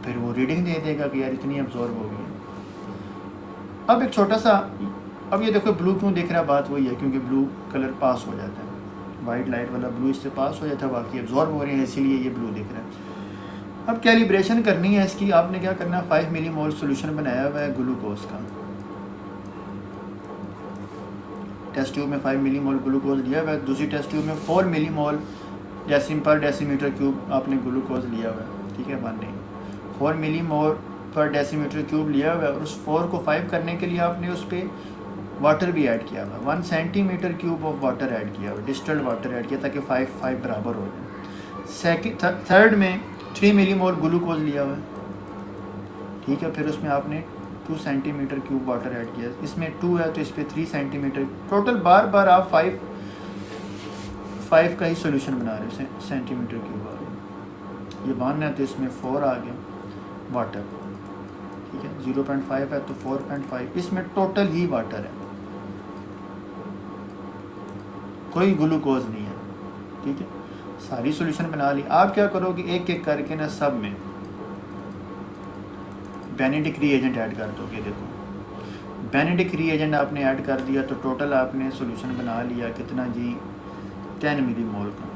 फिर वो रीडिंग दे देगा कि यार इतनी एब्जॉर्ब हो गई है। अब एक छोटा सा, अब ये देखो ब्लू क्यों दिख रहा है, बात वही है क्योंकि ब्लू कलर पास हो जाता है, वाइट लाइट वाला ब्लू इससे पास हो जाता है, बाकी एब्जॉर्ब हो रहे हैं, इसीलिए ये ब्लू दिख रहा है। अब कैलिब्रेशन करनी है इसकी, आपने क्या करना है, 5 मिलीमोल सोल्यूशन बनाया हुआ है ग्लूकोज का, टेस्ट ट्यूब में 5 मिलीमोल ग्लूकोज लिया हुआ है, दूसरी टेस्ट ट्यूब में 4 मिलीमोल पर डेसीमीटर क्यूब आपने ग्लूकोज लिया हुआ है। ठीक है, 1 नहीं 4 मिलीमोल पर डेसीमीटर क्यूब लिया हुआ है, और उस 4 को 5 करने के लिए आपने उस पर वाटर भी ऐड किया हुआ, 1 centimetre cube of water add किया हुआ, डिस्टिल्ड वाटर ऐड किया ताकि 5 बराबर हो जाए। थर्ड में 3 मिलीमोल ग्लूकोज लिया हुआ है। ठीक है, फिर उसमें आपने 2 सेंटीमीटर क्यूब वाटर ऐड किया, इसमें 2 है तो इस पर 3 सेंटीमीटर, टोटल बार आप 5 का ही सोल्यूशन बना रहे हो, सेंटीमीटर क्यूब आ गया, ये 1 है तो इसमें 4 आ गया वाटर। ठीक है, 0.5 है तो 4.5, इसमें टोटल ही वाटर है, कोई ग्लूकोज नहीं है। ठीक है, सारी सॉल्यूशन बना ली। आप क्या करोगे, एक एक करके ना सब में बेनेडिक रीएजेंट ऐड कर दोगे। देखो बेनेडिक रीएजेंट आपने ऐड कर दिया तो टोटल आपने सॉल्यूशन बना लिया कितना जी, 10 मिलीमोल का।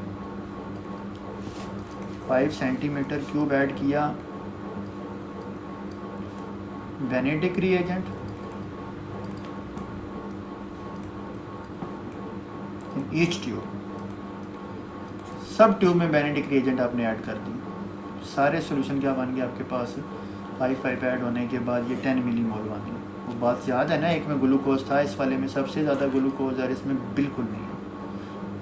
5 सेंटीमीटर क्यूब ऐड किया बेनेडिक रीएजेंट, ईच ट्यूब, सब ट्यूब में बेनेडिक रीएजेंट आपने ऐड कर दी, सारे सोल्यूशन क्या बन गए आपके पास, 5 ऐड होने के बाद ये 10 मिलीमोल बन गए। वो बात याद है ना, एक में ग्लूकोज था, इस वाले में सबसे ज़्यादा ग्लूकोज और इसमें बिल्कुल नहीं है।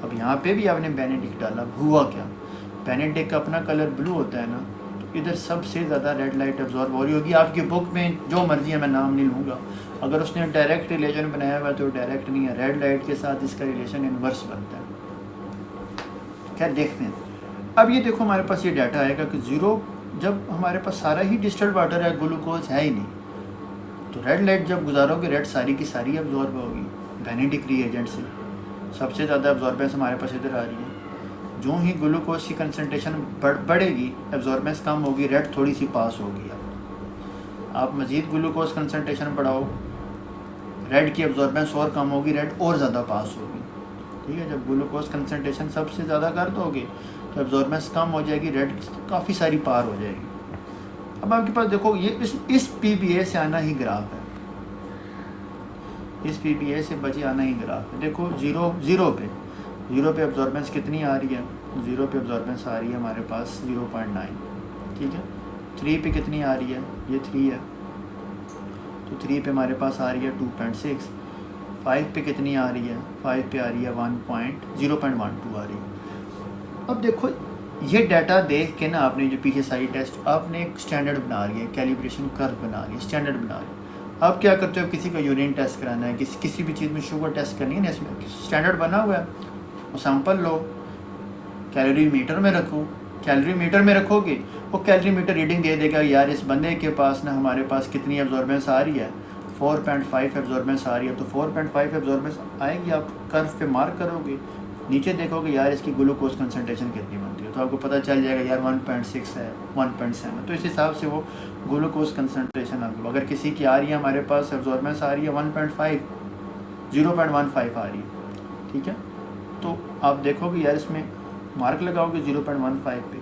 अब यहाँ पे भी आपने बेनेडिक्ट डाला, हुआ क्या, बेनेडिक्ट का अपना कलर ब्लू होता है ना, तो इधर सबसे ज़्यादा रेड लाइट एब्जॉर्ब हो रही होगी। आपकी बुक में जो मर्जी है, मैं नाम नहीं लूँगा, अगर उसने डायरेक्ट रिलेशन बनाया हुआ तो डायरेक्ट नहीं है, रेड लाइट के साथ इसका रिलेशन इन्वर्स बनता है। क्या देखते हैं, अब ये देखो हमारे पास ये डाटा आएगा कि ज़ीरो, जब हमारे पास सारा ही डिस्टिल्ड वाटर है, ग्लूकोज है ही नहीं, तो रेड लाइट जब गुजारोगे रेड सारी की सारी एब्जॉर्ब होगी बेनेडिक्ट रिएजेंट से। सबसे ज़्यादा एब्जॉर्बेंस हमारे पास इधर आ रही है। जो ही ग्लूकोज की कंसनट्रेशन बढ़ेगी, एब्जॉर्बेंस कम होगी, रेड थोड़ी सी पास होगी। आप मज़ीद ग्लूकोज कंसनट्रेशन बढ़ाओ, रेड की एब्जॉर्बेंस और कम होगी, रेड और ज़्यादा पास होगी। ठीक है, जब ग्लूकोज कंसनट्रेशन सबसे ज़्यादा कर दोगे तो एब्जॉर्बेंस कम हो जाएगी, रेड काफ़ी सारी पार हो जाएगी। अब आपके पास देखो ये इस PBA से आना ही ग्राफ है, इस PBA से बचे आना ही ग्राफ है। देखो ज़ीरो पे एब्जॉर्बेंस कितनी आ रही है, ज़ीरो पे एब्जॉर्बेंस आ रही है हमारे पास 0.9। ठीक है, 3 पे कितनी आ रही है, ये 3 है, तो 3 पे हमारे पास आ रही है 2.6। 5 पे कितनी आ रही है, 5 पे आ रही है 0.12 आ रही है। अब देखो ये डाटा देख के ना आपने जो पीछे सारी टेस्ट आपने एक स्टैंडर्ड बना लिया, कैलिब्रेशन कर्व बना लिया, स्टैंडर्ड बना लिया। आप क्या करते हो, किसी का यूरिन टेस्ट कराना है, किसी भी चीज़ में शुगर टेस्ट करनी है ना, इसमें स्टैंडर्ड बना हुआ है, वो सैंपल लो, कैलोरी मीटर में रखो, कैलोरी मीटर में रखोगे, वो कैलोरी मीटर रीडिंग दे देगा यार इस बंदे के पास ना हमारे पास कितनी एब्जॉर्बेंस आ रही है, 4.5 एब्जॉर्बेंस आ रही है, तो 4.5 एब्जॉर्बेंस आएगी, आप कर्व पे मार्क करोगे, नीचे देखोगे यार इसकी ग्लूकोज कंसनट्रेशन कितनी बनती है, तो आपको पता चल जाएगा यार 1.6 है, 1.7, तो इस हिसाब से वो ग्लूकोज कंसनट्रेशन आपको, अगर किसी की आ रही है हमारे पास एब्जॉर्बेंस आ रही है 1.5, 0.15 आ रही है। ठीक है, तो आप देखोगे यार इसमें मार्क लगाओगे 0.15 पे,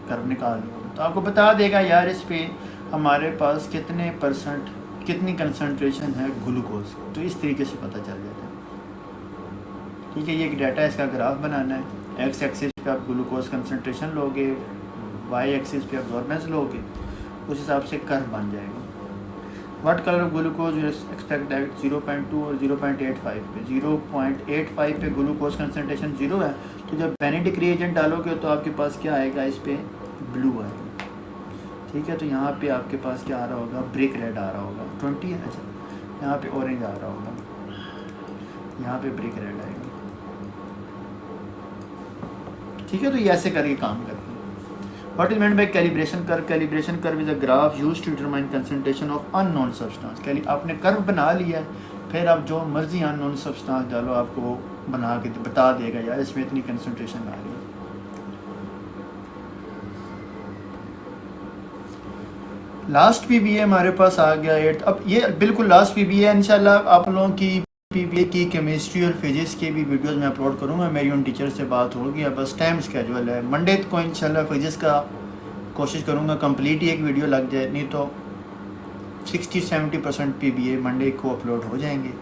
कर्व निकाल लो, तो आपको बता देगा यार इस पे हमारे पास कितने परसेंट कितनी कंसनट्रेशन है ग्लूकोज, तो इस तरीके से पता चल जाता है। ठीक है, ये एक डाटा है, इसका ग्राफ बनाना है, एक्स एक्सिस पे आप ग्लूकोज कंसनट्रेशन लोगे, वाई एक्सिस पे एब्जॉर्बेंस लोगे, उस हिसाब से कर्व बन जाएगा। What colour of glucose you expect that 0.2 और 0.85 पे, 0.85 पे ग्लूकोज कंसनट्रेशन 0 है, तो जब बेनेडिक्ट रिएजेंट डालोगे तो आपके पास क्या आएगा, इस पे ब्लू आएगा। ठीक है, तो यहाँ पे आपके पास क्या आ रहा होगा, ब्रिक रेड आ रहा होगा, 20 है, अच्छा यहाँ पे ऑरेंज आ रहा होगा, यहाँ पे ब्रिक रेड आएगा। ठीक है, तो ये ऐसे करके काम करते हैं। What is meant by calibration curve, calibration curve is a graph used to determine concentration of unknown substance. आपने कर्व बना लिया है, फिर आप जो मर्जी अननोन सब्सटेंस डालो, आपको वो बना के बता देगा यार इसमें इतनी कंसंट्रेशन आ रही है। लास्ट PBA हमारे पास आ गया 8। अब ये बिल्कुल लास्ट PBA है, इंशाल्लाह आप लोगों की PBA की केमिस्ट्री और फिजिक्स के भी वीडियोस मैं अपलोड करूँगा, मेरी उन टीचर से बात होगी, अब बस टाइम स्केजुअल है। मंडे को इंशाल्लाह फिजिक्स का कोशिश करूँगा कंप्लीट ही एक वीडियो लग जाए, नहीं तो 60-70% PBA मंडे को अपलोड हो जाएंगे।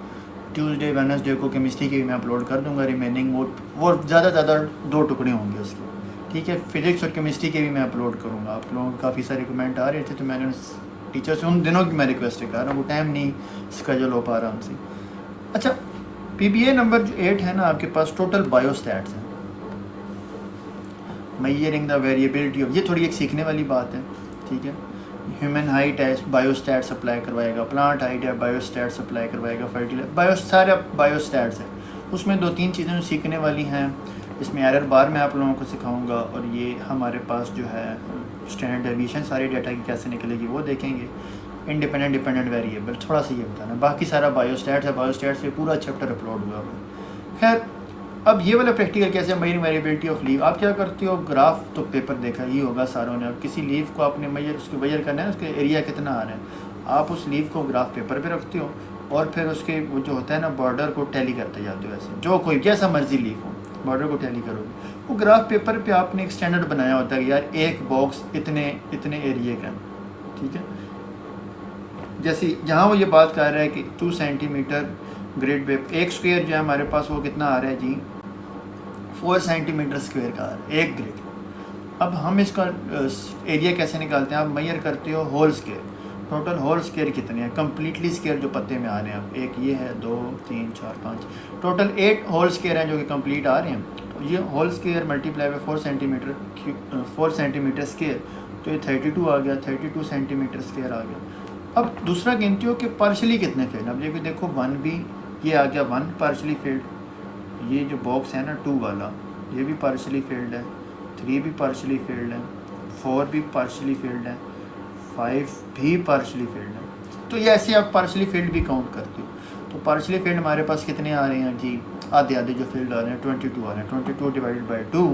ट्यूसडे वेडनेसडे को केमिस्ट्री के भी मैं अपलोड कर दूँगा, रिमेनिंग वो ज़्यादा 2 टुकड़े होंगे उसके। ठीक है, फिजिक्स और केमिस्ट्री के भी मैं अपलोड करूँगा। आप लोगों के काफ़ी सारे कमेंट आ रहे थे, तो मैंने टीचर से उन दिनों की मैं रिक्वेस्ट कर रहा हूँ, वो टाइम नहीं स्केजुअल हो पा रहा हमसे। अच्छा, PBA नंबर जो 8 है ना, आपके पास टोटल बायोस्टैट्स हैं, मेजरिंग द वेरिएबिलिटी ऑफ, ये थोड़ी एक सीखने वाली बात है। ठीक है, ह्यूमन हाइट है, बायोस्टैट्स अप्लाई करवाएगा, प्लांट हाइट है, बायोस्टैट्स अप्लाई करवाएगा, फर्टिलाइजर सारे बायोस्टैट्स हैं, उसमें 2-3 चीज़ें सीखने वाली हैं। इसमें एरर बार मैं आप लोगों को सिखाऊंगा, और ये हमारे पास जो है स्टैंडर्ड डेविएशन सारे डाटा की कैसे निकलेगी वो देखेंगे। इंडिपेंडेंट डिपेंडेंट वेरिएबल थोड़ा सा ये बताना, बाकी सारा बायोस्टैट्स है, बायोस्टैट्स पे पूरा चैप्टर अपलोड हुआ है। खैर, अब ये वाला प्रैक्टिकल कैसे, मेजरिंग वेरिएबिलिटी ऑफ लीव। आप क्या करते हो, ग्राफ तो पेपर देखा ही होगा सारों ने, अब किसी लीव को आपने उसको मेजर करना है, उसके एरिया कितना आ रहा है, आप उस लीव को ग्राफ पेपर पे रखते हो, और फिर उसके वो जो होता है ना बॉर्डर को टैली करते जाते हो, ऐसे जो कोई जैसा मर्जी लीव हो बॉर्डर को टैली करोगे। वो ग्राफ पेपर पे आपने एक स्टैंडर्ड बनाया होता है कि यार एक बॉक्स इतने एरिए का। ठीक है, जैसे जहाँ वो ये बात कर रहा है कि 2 सेंटीमीटर ग्रिड पे एक स्क्वायर जो है हमारे पास वो कितना आ रहा है जी, 4 सेंटीमीटर स्क्वायर का आ रहा है एक ग्रिड। अब हम इसका एरिया कैसे निकालते हैं? आप मेजर करते हो whole square, total whole square कितने हैं, कम्प्लीटली स्केयर जो पत्ते में आ रहे हैं। अब एक ये है, 2 3 4 5, टोटल 8 होल स्केयर हैं जो कि कंप्लीट आ रहे हैं। तो ये whole square multiply by 4 centimetre square, तो ये 32 आ गया, 32 सेंटीमीटर स्केयर आ गया। अब दूसरा गिनती हो कि पार्शली कितने फेल्ड। अब ये भी देखो 1 भी ये आ गया, 1 पार्शली फेल्ड। ये जो बॉक्स है ना 2 वाला, ये भी पार्शली फेल्ड है। 3 भी पार्शली फेल्ड है, 4 भी पार्शली फेल्ड है, 5 भी पार्शली फेल्ड है। तो ये ऐसे आप पार्शली फेल्ड भी काउंट करते हो। तो पार्शली फेल्ड हमारे पास कितने आ रहे हैं जी? आधे आधे जो फील्ड आ रहे हैं 22 आ रहे हैं। 22 डिवाइडेड बाई 2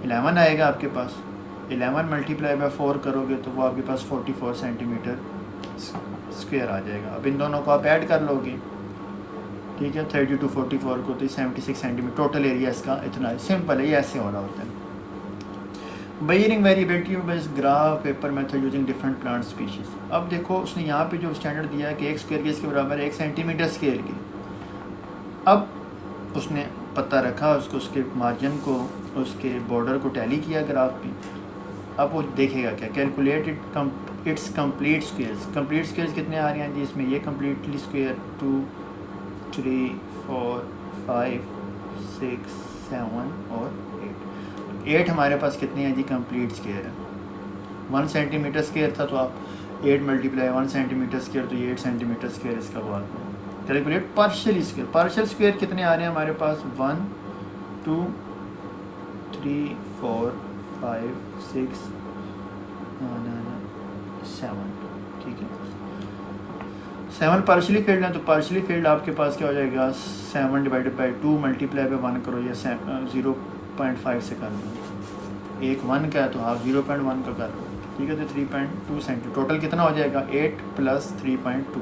11 आएगा आपके पास। 11 मल्टीप्लाई बाई 4 करोगे तो वो आपके पास 44 सेंटीमीटर स्क्वायर आ जाएगा। अब इन दोनों को आप ऐड कर लोगे, ठीक है, 32 44 को, तो 76 सेंटीमीटर टोटल एरिया इसका इतना। सिंपल है, ये ऐसे हो रहा होता है। Measuring variability based graph paper method using different plant species. अब देखो उसने यहाँ पे जो स्टैंडर्ड दिया है कि 1 स्क्वायर के इसके बराबर है 1 सेंटीमीटर स्क्वायर की। अब उसने पता रखा उसको, उसके मार्जिन को, उसके बॉर्डर को टैली किया ग्राफ पे। अब वो देखेगा क्या, calculate its complete squares. Complete squares कितने आ रहे हैं जी इसमें? ये कम्प्लीटली स्क्वायर 2 3 4 5 6 7 और 8 हमारे पास कितने हैं जी? कंप्लीट स्क्वायर है। 1 सेंटीमीटर स्क्वायर था तो आप 8 मल्टीप्लाई 1 सेंटीमीटर स्क्वायर, तो ये 8 सेंटीमीटर स्क्वायर इसका बात है। Calculate partial square. Partial square कितने आ रहे हैं हमारे पास? 1 2 3 4 5 6 7, ठीक है। 7 पार्शियली फील्ड है, तो पार्शियली फील्ड आपके पास क्या हो जाएगा? 7 डिवाइडेड बाई 2 मल्टीप्लाई बाई 1 करो, या 0.5 से कर लो। एक 1 का है तो आप 0.1 का कर लो, ठीक है। तो 3.2 सेंटीमीटर टोटल कितना हो जाएगा? 8 + 3.2,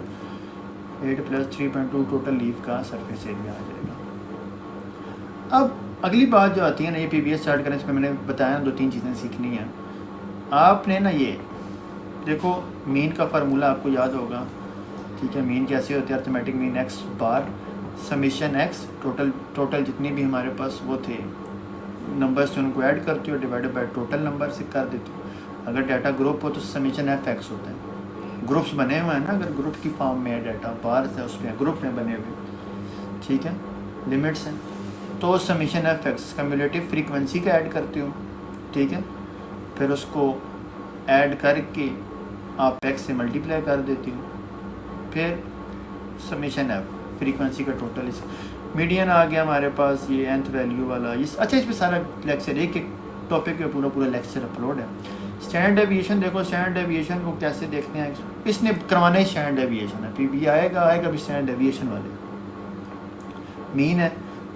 8 + 3.2 टोटल लीफ का सरफेस एरिया आ जाएगा। अब अगली बात जो आती है ना, ये पीबीएस स्टार्ट करने से पहले मैंने बताया 2-3 चीज़ें सीखनी हैं आपने ना। ये देखो मीन का फार्मूला आपको याद होगा, ठीक है। मीन कैसे होते हैं? अर्थमेटिक मीन x बार समीशन x, टोटल जितनी भी हमारे पास वो थे नंबर्स थे उनको ऐड करते हो, डिवाइडेड बाय टोटल नंबर से कर देते हो। अगर डाटा ग्रुप हो तो समीशन f(x) होता है। ग्रुप्स बने हुए हैं ना, अगर ग्रुप की फॉर्म में है डाटा, बार है उसमें ग्रुप में बने हुए, ठीक है, लिमिट्स हैं, तो समीशन f(x) कम्युलेटिव फ्रीक्वेंसी का ऐड करते हो, ठीक है। फिर उसको ऐड करके आप x से मल्टीप्लाई कर देते हो, फिर समीशन f फ्रीक्वेंसी का टोटल। इस मीडियन आ गया हमारे पास, ये nth वैल्यू वाला। इस अच्छा इस पर सारा लेक्चर, एक टॉपिक पे पूरा लेक्चर अपलोड है। स्टैंडर्ड डेविएशन देखो, स्टैंडर्ड डेविएशन को कैसे देखते हैं? इसने करवाना ही स्टैंडर्ड डेविएशन है। पीबी आएगा भी स्टैंडर्ड डेविएशन वाले। मीन है,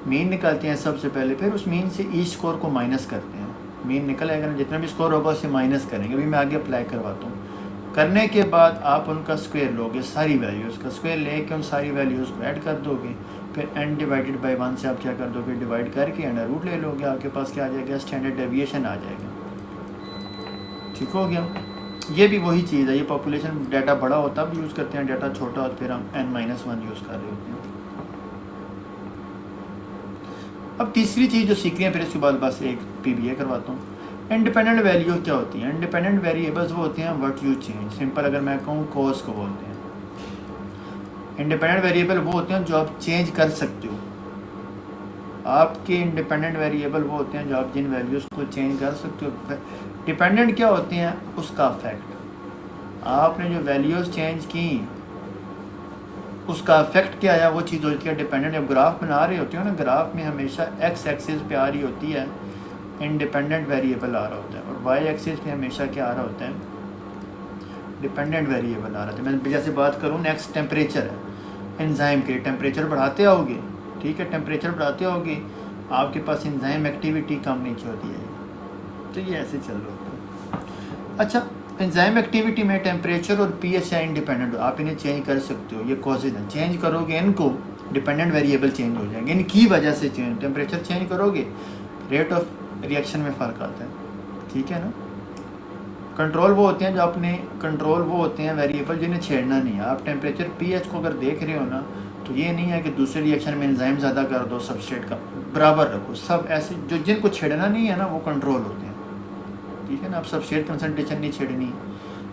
मीन निकालते हैं सबसे पहले, फिर उस मीन से ई स्कोर को माइनस करते हैं। मीन निकल आएगा ना, जितना भी स्कोर होगा उसे माइनस करेंगे। अभी मैं आगे अप्लाई करवाता हूँ। करने के बाद आप उनका स्क्वायर लोगे, सारी वैल्यूज़ का स्क्वायर लेके उन सारी वैल्यूज़ को ऐड कर दोगे। फिर n डिवाइडेड बाई 1 से आप क्या कर दोगे? डिवाइड करके अंडर रूट ले लोगे, आपके पास क्या आ जाएगा? स्टैंडर्ड डेविएशन आ जाएगा। ठीक हो गया। ये भी वही चीज़ है, ये पॉपुलेशन डाटा बड़ा होता है अब यूज़ करते हैं, डाटा छोटा होता फिर हम n-1 यूज़ कर रहे होते हैं। अब तीसरी चीज़ जो सीख रहे हैं, फिर इसके बाद बस एक पीबीए करवाता हूँ। इंडिपेंडेंट वैल्यू क्या होती हैं? इंडिपेंडेंट वेरिएबल्स वो होते हैं व्हाट यू चेंज। सिंपल अगर मैं कहूँ कॉज को बोलते हैं। इंडिपेंडेंट वेरिएबल वो होते हैं जो आप चेंज कर सकते हो। आपके इंडिपेंडेंट वेरिएबल वो होते हैं जो आप जिन वैल्यूज़ को चेंज कर सकते हो। डिपेंडेंट क्या होते हैं? उसका अफेक्ट। आपने जो वैल्यूज़ चेंज की उसका अफेक्ट क्या आया, वो चीज़ होती है डिपेंडेंट। जब ग्राफ बना रहे होते हो ना, ग्राफ में हमेशा एक्स एक्सिस पे आ रही होती है इंडिपेंडेंट वेरिएबल आ रहा होता है, और वाई एक्सिस पे हमेशा क्या आ रहा होता है? डिपेंडेंट वेरिएबल आ रहा है। मैं जैसे बात करूँ नेक्स्ट टेम्परेचर है, एंजाइम के टेम्परेचर बढ़ाते आओगे, ठीक है, टेम्परेचर बढ़ाते आओगे, आपके पास एंजाइम एक्टिविटी कम नीचे होती है। तो ये ऐसे चल रहा होता है। अच्छा, एंजाइम एक्टिविटी में टेम्परेचर और पीएच इंडिपेंडेंट, आप इन्हें चेंज कर सकते हो, ये कॉजेज हैं। चेंज करोगे इनको, डिपेंडेंट वेरिएबल चेंज हो जाएंगे इनकी वजह से। चेंज टेम्परेचर चेंज करोगे, रेट ऑफ रिएक्शन में फ़र्क आता है, ठीक है ना। कंट्रोल वो होते हैं जो अपने कंट्रोल वो होते हैं वेरिएबल जिन्हें छेड़ना नहीं है। आप टेम्परेचर पीएच को अगर देख रहे हो ना, तो ये नहीं है कि दूसरे रिएक्शन में एंजाइम ज़्यादा कर दो, सबस्ट्रेट का बराबर रखो। सब ऐसे जो जिनको छेड़ना नहीं है ना, वो कंट्रोल होते हैं, ठीक है ना। आप सबस्ट्रेट कंसनट्रेशन नहीं छेड़नी,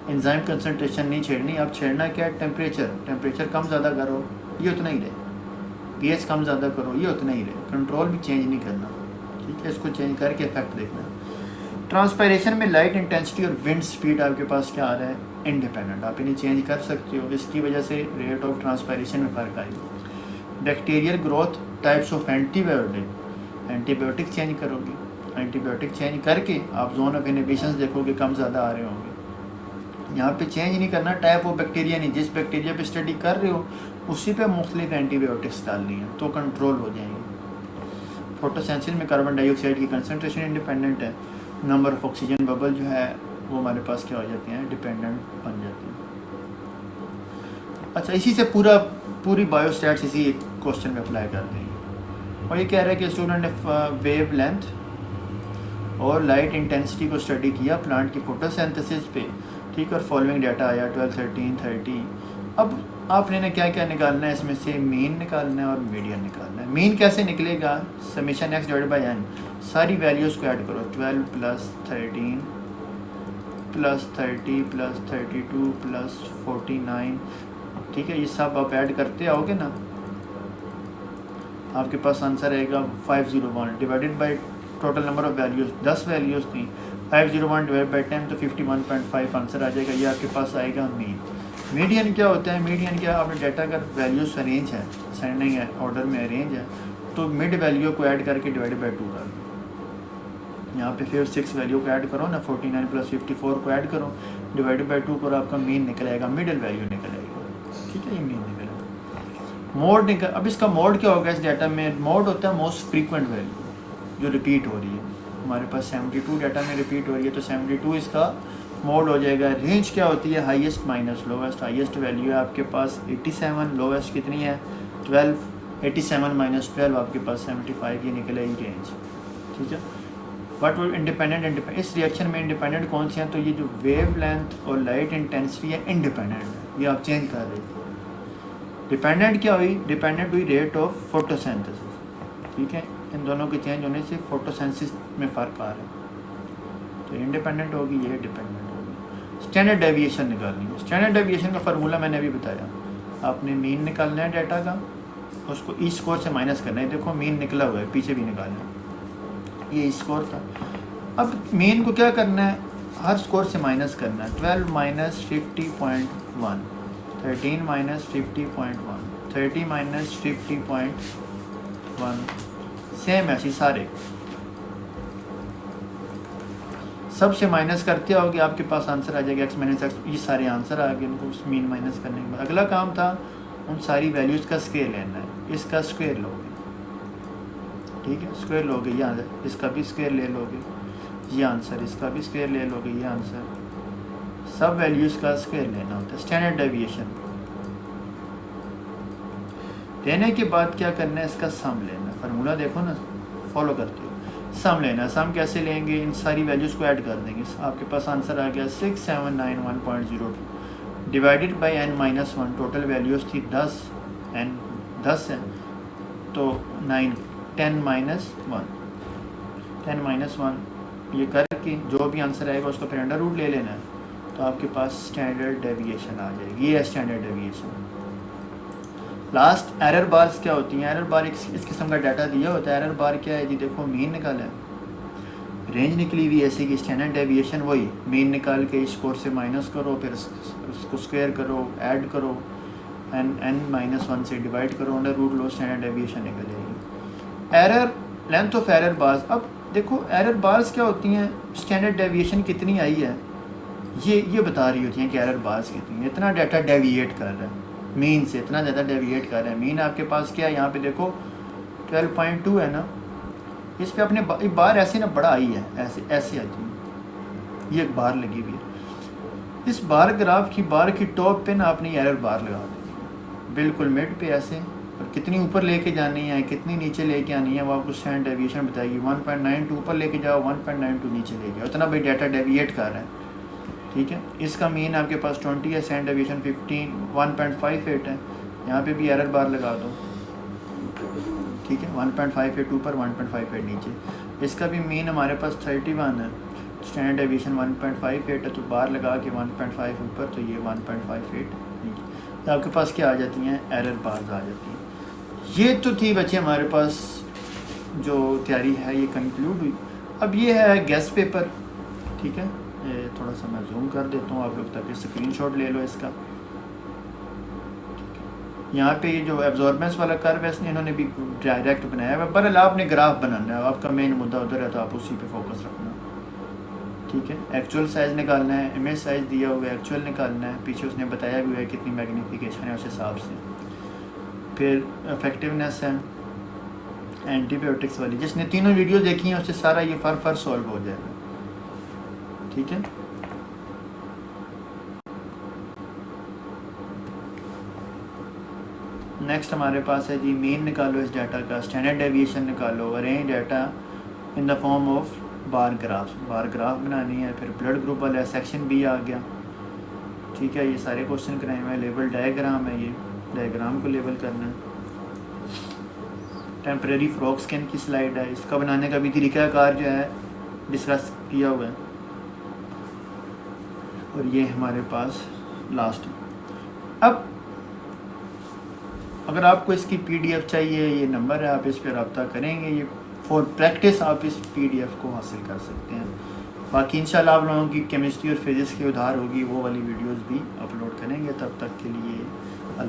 एंजाइम कंसनट्रेशन नहीं छेड़नी, आप छेड़ना क्या है, टेम्परेचर कम ज़्यादा करो ये उतना ही रहे, pH कम ज़्यादा करो ये उतना ही रहे, कंट्रोल भी चेंज नहीं करना, ठीक है। इसको चेंज करके इफेक्ट देखना। ट्रांसपायरेशन में लाइट इंटेंसिटी और विंड स्पीड आपके पास क्या आ रहा है, इंडिपेंडेंट, आप इन्हें चेंज कर सकते हो, इसकी वजह से रेट ऑफ ट्रांसपायरेशन में फ़र्क आएगा। Bacterial growth, types of antibiotic change करोगे, एंटीबायोटिक चेंज करके आप जोन ऑफ इनहिबिशंस देखोगे कम ज़्यादा आ रहे होंगे। यहाँ पे चेंज नहीं करना टाइप ऑफ बैक्टीरिया, नहीं, जिस बैक्टीरिया पे स्टडी कर रहे हो उसी पे मुख्तलिफ एंटीबायोटिक्स डालनी है तो कंट्रोल हो जाएंगे। फोटोसेंसिस में कार्बन डाइऑक्साइड की कंसनट्रेशन इंडिपेंडेंट है, नंबर ऑफ ऑक्सीजन बबल जो है वो हमारे पास क्या हो जाते हैं, डिपेंडेंट बन जाते हैं। अच्छा, इसी से पूरी बायोस्टैट्स इसी एक क्वेश्चन में अप्लाई कर देंगे। और ये कह रहा है कि स्टूडेंट ने वेव लेंथ और लाइट इंटेंसिटी को स्टडी किया प्लांट की फोटोसिंथेसिस पे, ठीक, और फॉलोइंग डाटा आया 12, 13, 30। अब आपने ना क्या क्या निकालना है, इसमें से मीन निकालना है और मीडियन निकालना है। मीन कैसे निकलेगा, summation x divided by n, सारी वैल्यूज़ को ऐड करो, 12 + 13 + 30 + 32 + 49, ठीक है। ये सब आप ऐड करते आओगे ना, आपके पास आंसर आएगा 501 divided by total number of values, 10 values थी, 501 डिवाइड बाई 10 तो 51.5 आंसर आ जाएगा। ये आपके पास आएगा मीन। मीडियन क्या होता है, मीडियन क्या, आपने डाटा का वैल्यूज़ अरेंज है, असेंडिंग है, ऑर्डर में अरेंज है, तो मिड वैल्यू को ऐड करके डिवाइड बाई 2 कर दो। यहाँ पे फिर 6 वैल्यू को ऐड करो ना, 49 + 54 को ऐड करो, डिवाइड बाई 2 करो, आपका मीन निकल आएगा, मिडिल वैल्यू निकल आएगा, ठीक है। ये मीन निकलेगा। मोड निकल, अब इसका मोड क्या होगा इस डाटा में, मोड होता है मोस्ट फ्रीक्वेंट वैल्यू जो रिपीट हो रही है। हमारे पास 72 डाटा में रिपीट हो रही है तो 72 इसका मोड हो जाएगा। रेंज क्या होती है, highest minus lowest, highest value है आपके पास 87, लोवेस्ट कितनी है 12, 87 - 12 आपके पास 75, ये निकलेगी रेंज, ठीक है। बट वो इंडिपेंडेंट इस रिएक्शन में इंडिपेंडेंट कौन से हैं, तो ये जो वेव लेंथ और लाइट इंटेंसिटी है इंडिपेंडेंट है, ये आप चेंज कर रहे थे। डिपेंडेंट क्या हुई, डिपेंडेंट हुई रेट ऑफ फोटोसिंथेसिस, ठीक है। इन दोनों के चेंज होने से फोटोसिंथेसिस में फ़र्क आ रहा है, तो इंडिपेंडेंट होगी, ये डिपेंडेंट होगी। स्टैंडर्ड डेविएशन निकालनी है। स्टैंडर्ड डेविएशन का फार्मूला मैंने अभी बताया, आपने मीन निकालना है डाटा का, उसको ई स्कोर से माइनस करना है। देखो मीन निकला हुआ है, पीछे भी निकालना है, ये ई स्कोर था। अब मीन को क्या करना है, हर स्कोर से माइनस करना है। 12 - 50.1, 13 - 50.1, 30 - 50.1, सेम ऐसी सारे सबसे माइनस करते आओगे, आपके पास आंसर आ जाएगा x - x, ये सारे आंसर आ गए इनको मीन माइनस करने के बाद। अगला काम था उन सारी वैल्यूज़ का स्क्वायर लेना है, इसका स्क्वायर लोगे, ठीक है, स्क्वायर लोगे, ये आंसर, इसका भी स्क्वायर ले लोगे, ये आंसर, इसका भी स्क्वायर ले लोगे, ये आंसर, सब वैल्यूज़ का स्क्वायर लेना होता है। स्टैंडर्ड डेविएशन लेने के बाद क्या करना है, इसका सम लेना है। फार्मूला देखो ना, फॉलो करते हो, सम लेना है। सम कैसे लेंगे, इन सारी वैल्यूज़ को ऐड कर देंगे, आपके पास आंसर आ गया 6791.02 divided by n - 1, total values थी 10, n 10 है तो 9, 10 - 1, 10 - 1 ये करके जो भी आंसर आएगा उसको फिर अंडर रूट ले लेना है, तो आपके पास स्टैंडर्ड डेविएशन आ जाएगी। ये है standard deviation. Last error bars क्या होती हैं, एरर बार इस किस्म का डाटा दिया होता है। एरर बार क्या है जी, देखो मीन निकाला है, रेंज निकली हुई ऐसे की, स्टैंडर्ड डेविएशन वही, मीन निकाल के स्कोर से माइनस करो, फिर उसको स्क्वायर करो, ऐड करो, n - 1 से डिवाइड करो, अंडर रूट लो, स्टैंडर्ड डेविएशन निकलेगी। Error length of error bars, अब देखो एरर बार्स क्या होती हैं, स्टैंडर्ड डेविएशन कितनी आई है ये बता रही होती हैं कि एरर बार्स कितनी है, इतना डाटा डेविएट कर रहा है मीन से, इतना ज़्यादा डेविएट कर रहा है। मीन आपके पास क्या है, यहाँ पे देखो 12.2 है ना, इस पे अपने एक बार ऐसे ना बड़ा आई है, ऐसे आती है, ये एक बार लगी हुई है। इस बार ग्राफ की बार की टॉप पे ना आपने एरर बार लगा देनी है, बिल्कुल मिड पे ऐसे, और कितनी ऊपर लेके जानी है, कितनी नीचे लेके आनी है, वो आपको स्टैंडर्ड डेविएशन बताएगी। 1.92 ऊपर लेके जाओ, 1.92 नीचे ले जाओ, इतना भाई डाटा डेविएट कर रहा है, ठीक है। इसका मीन आपके पास 20 है, स्टैंडर्ड डेविएशन 15, 1.58 है, यहाँ पे भी एरर बार लगा दो, ठीक है, 1.58 ऊपर, 1.58 नीचे। इसका भी मीन हमारे पास 31 है, स्टैंडर्ड डेविएशन 1.58 है, तो बार लगा के 1.5 ऊपर, तो ये 1.58 नीचे, तो आपके पास क्या आ जाती हैं, एरर बार्स आ जाती हैं। ये तो थी बच्चे हमारे पास जो तैयारी है ये कंक्लूड हुई। अब ये है गेस पेपर, ठीक है, ये थोड़ा सा मैं जूम कर देता हूँ आप लोग ताकि स्क्रीनशॉट ले लो इसका। यहाँ पे ये जो एब्जॉर्बेंस वाला कर्व है इसने इन्होंने भी डायरेक्ट बनाया है, पर आपने ग्राफ बनाना है, आपका मेन मुद्दा उधर है तो आप उसी पे फोकस रखना, ठीक है। एक्चुअल साइज़ निकालना है, इमेज साइज़ दिया हुआ है, एक्चुअल निकालना है, पीछे उसने बताया भी है कितनी मैग्नीफिकेशन है उस हिसाब से। फिर इफेक्टिवनेस है एंटीबायोटिक्स वाली, जिसने तीनों वीडियो देखी हैं उससे सारा ये फर सॉल्व हो जाएगा, ठीक है। नेक्स्ट हमारे पास है जी मीन निकालो इस डाटा का, स्टैंडर्ड डेविएशन निकालो, arrange data in the form of bar graph बनानी है। फिर ब्लड ग्रुप वाला सेक्शन भी आ गया, ठीक है। ये सारे क्वेश्चन कराए हुए हैं। लेवल डायग्राम है, ये डायग्राम को लेवल करना है। टेम्परेरी फ्रॉक स्किन की स्लाइड है, इसका बनाने का भी तरीक़ाकार जो है डिस्कस किया हुआ है। और ये हमारे पास लास्ट। अब अगर आपको इसकी PDF चाहिए, ये नंबर है, आप इस पर रब्ता करेंगे, ये फॉर प्रैक्टिस आप इस PDF को हासिल कर सकते हैं। बाकी इंशाल्लाह आप लोगों की केमिस्ट्री और फिज़िक्स की उधार होगी, वो वाली वीडियोस भी अपलोड करेंगे। तब तक के लिए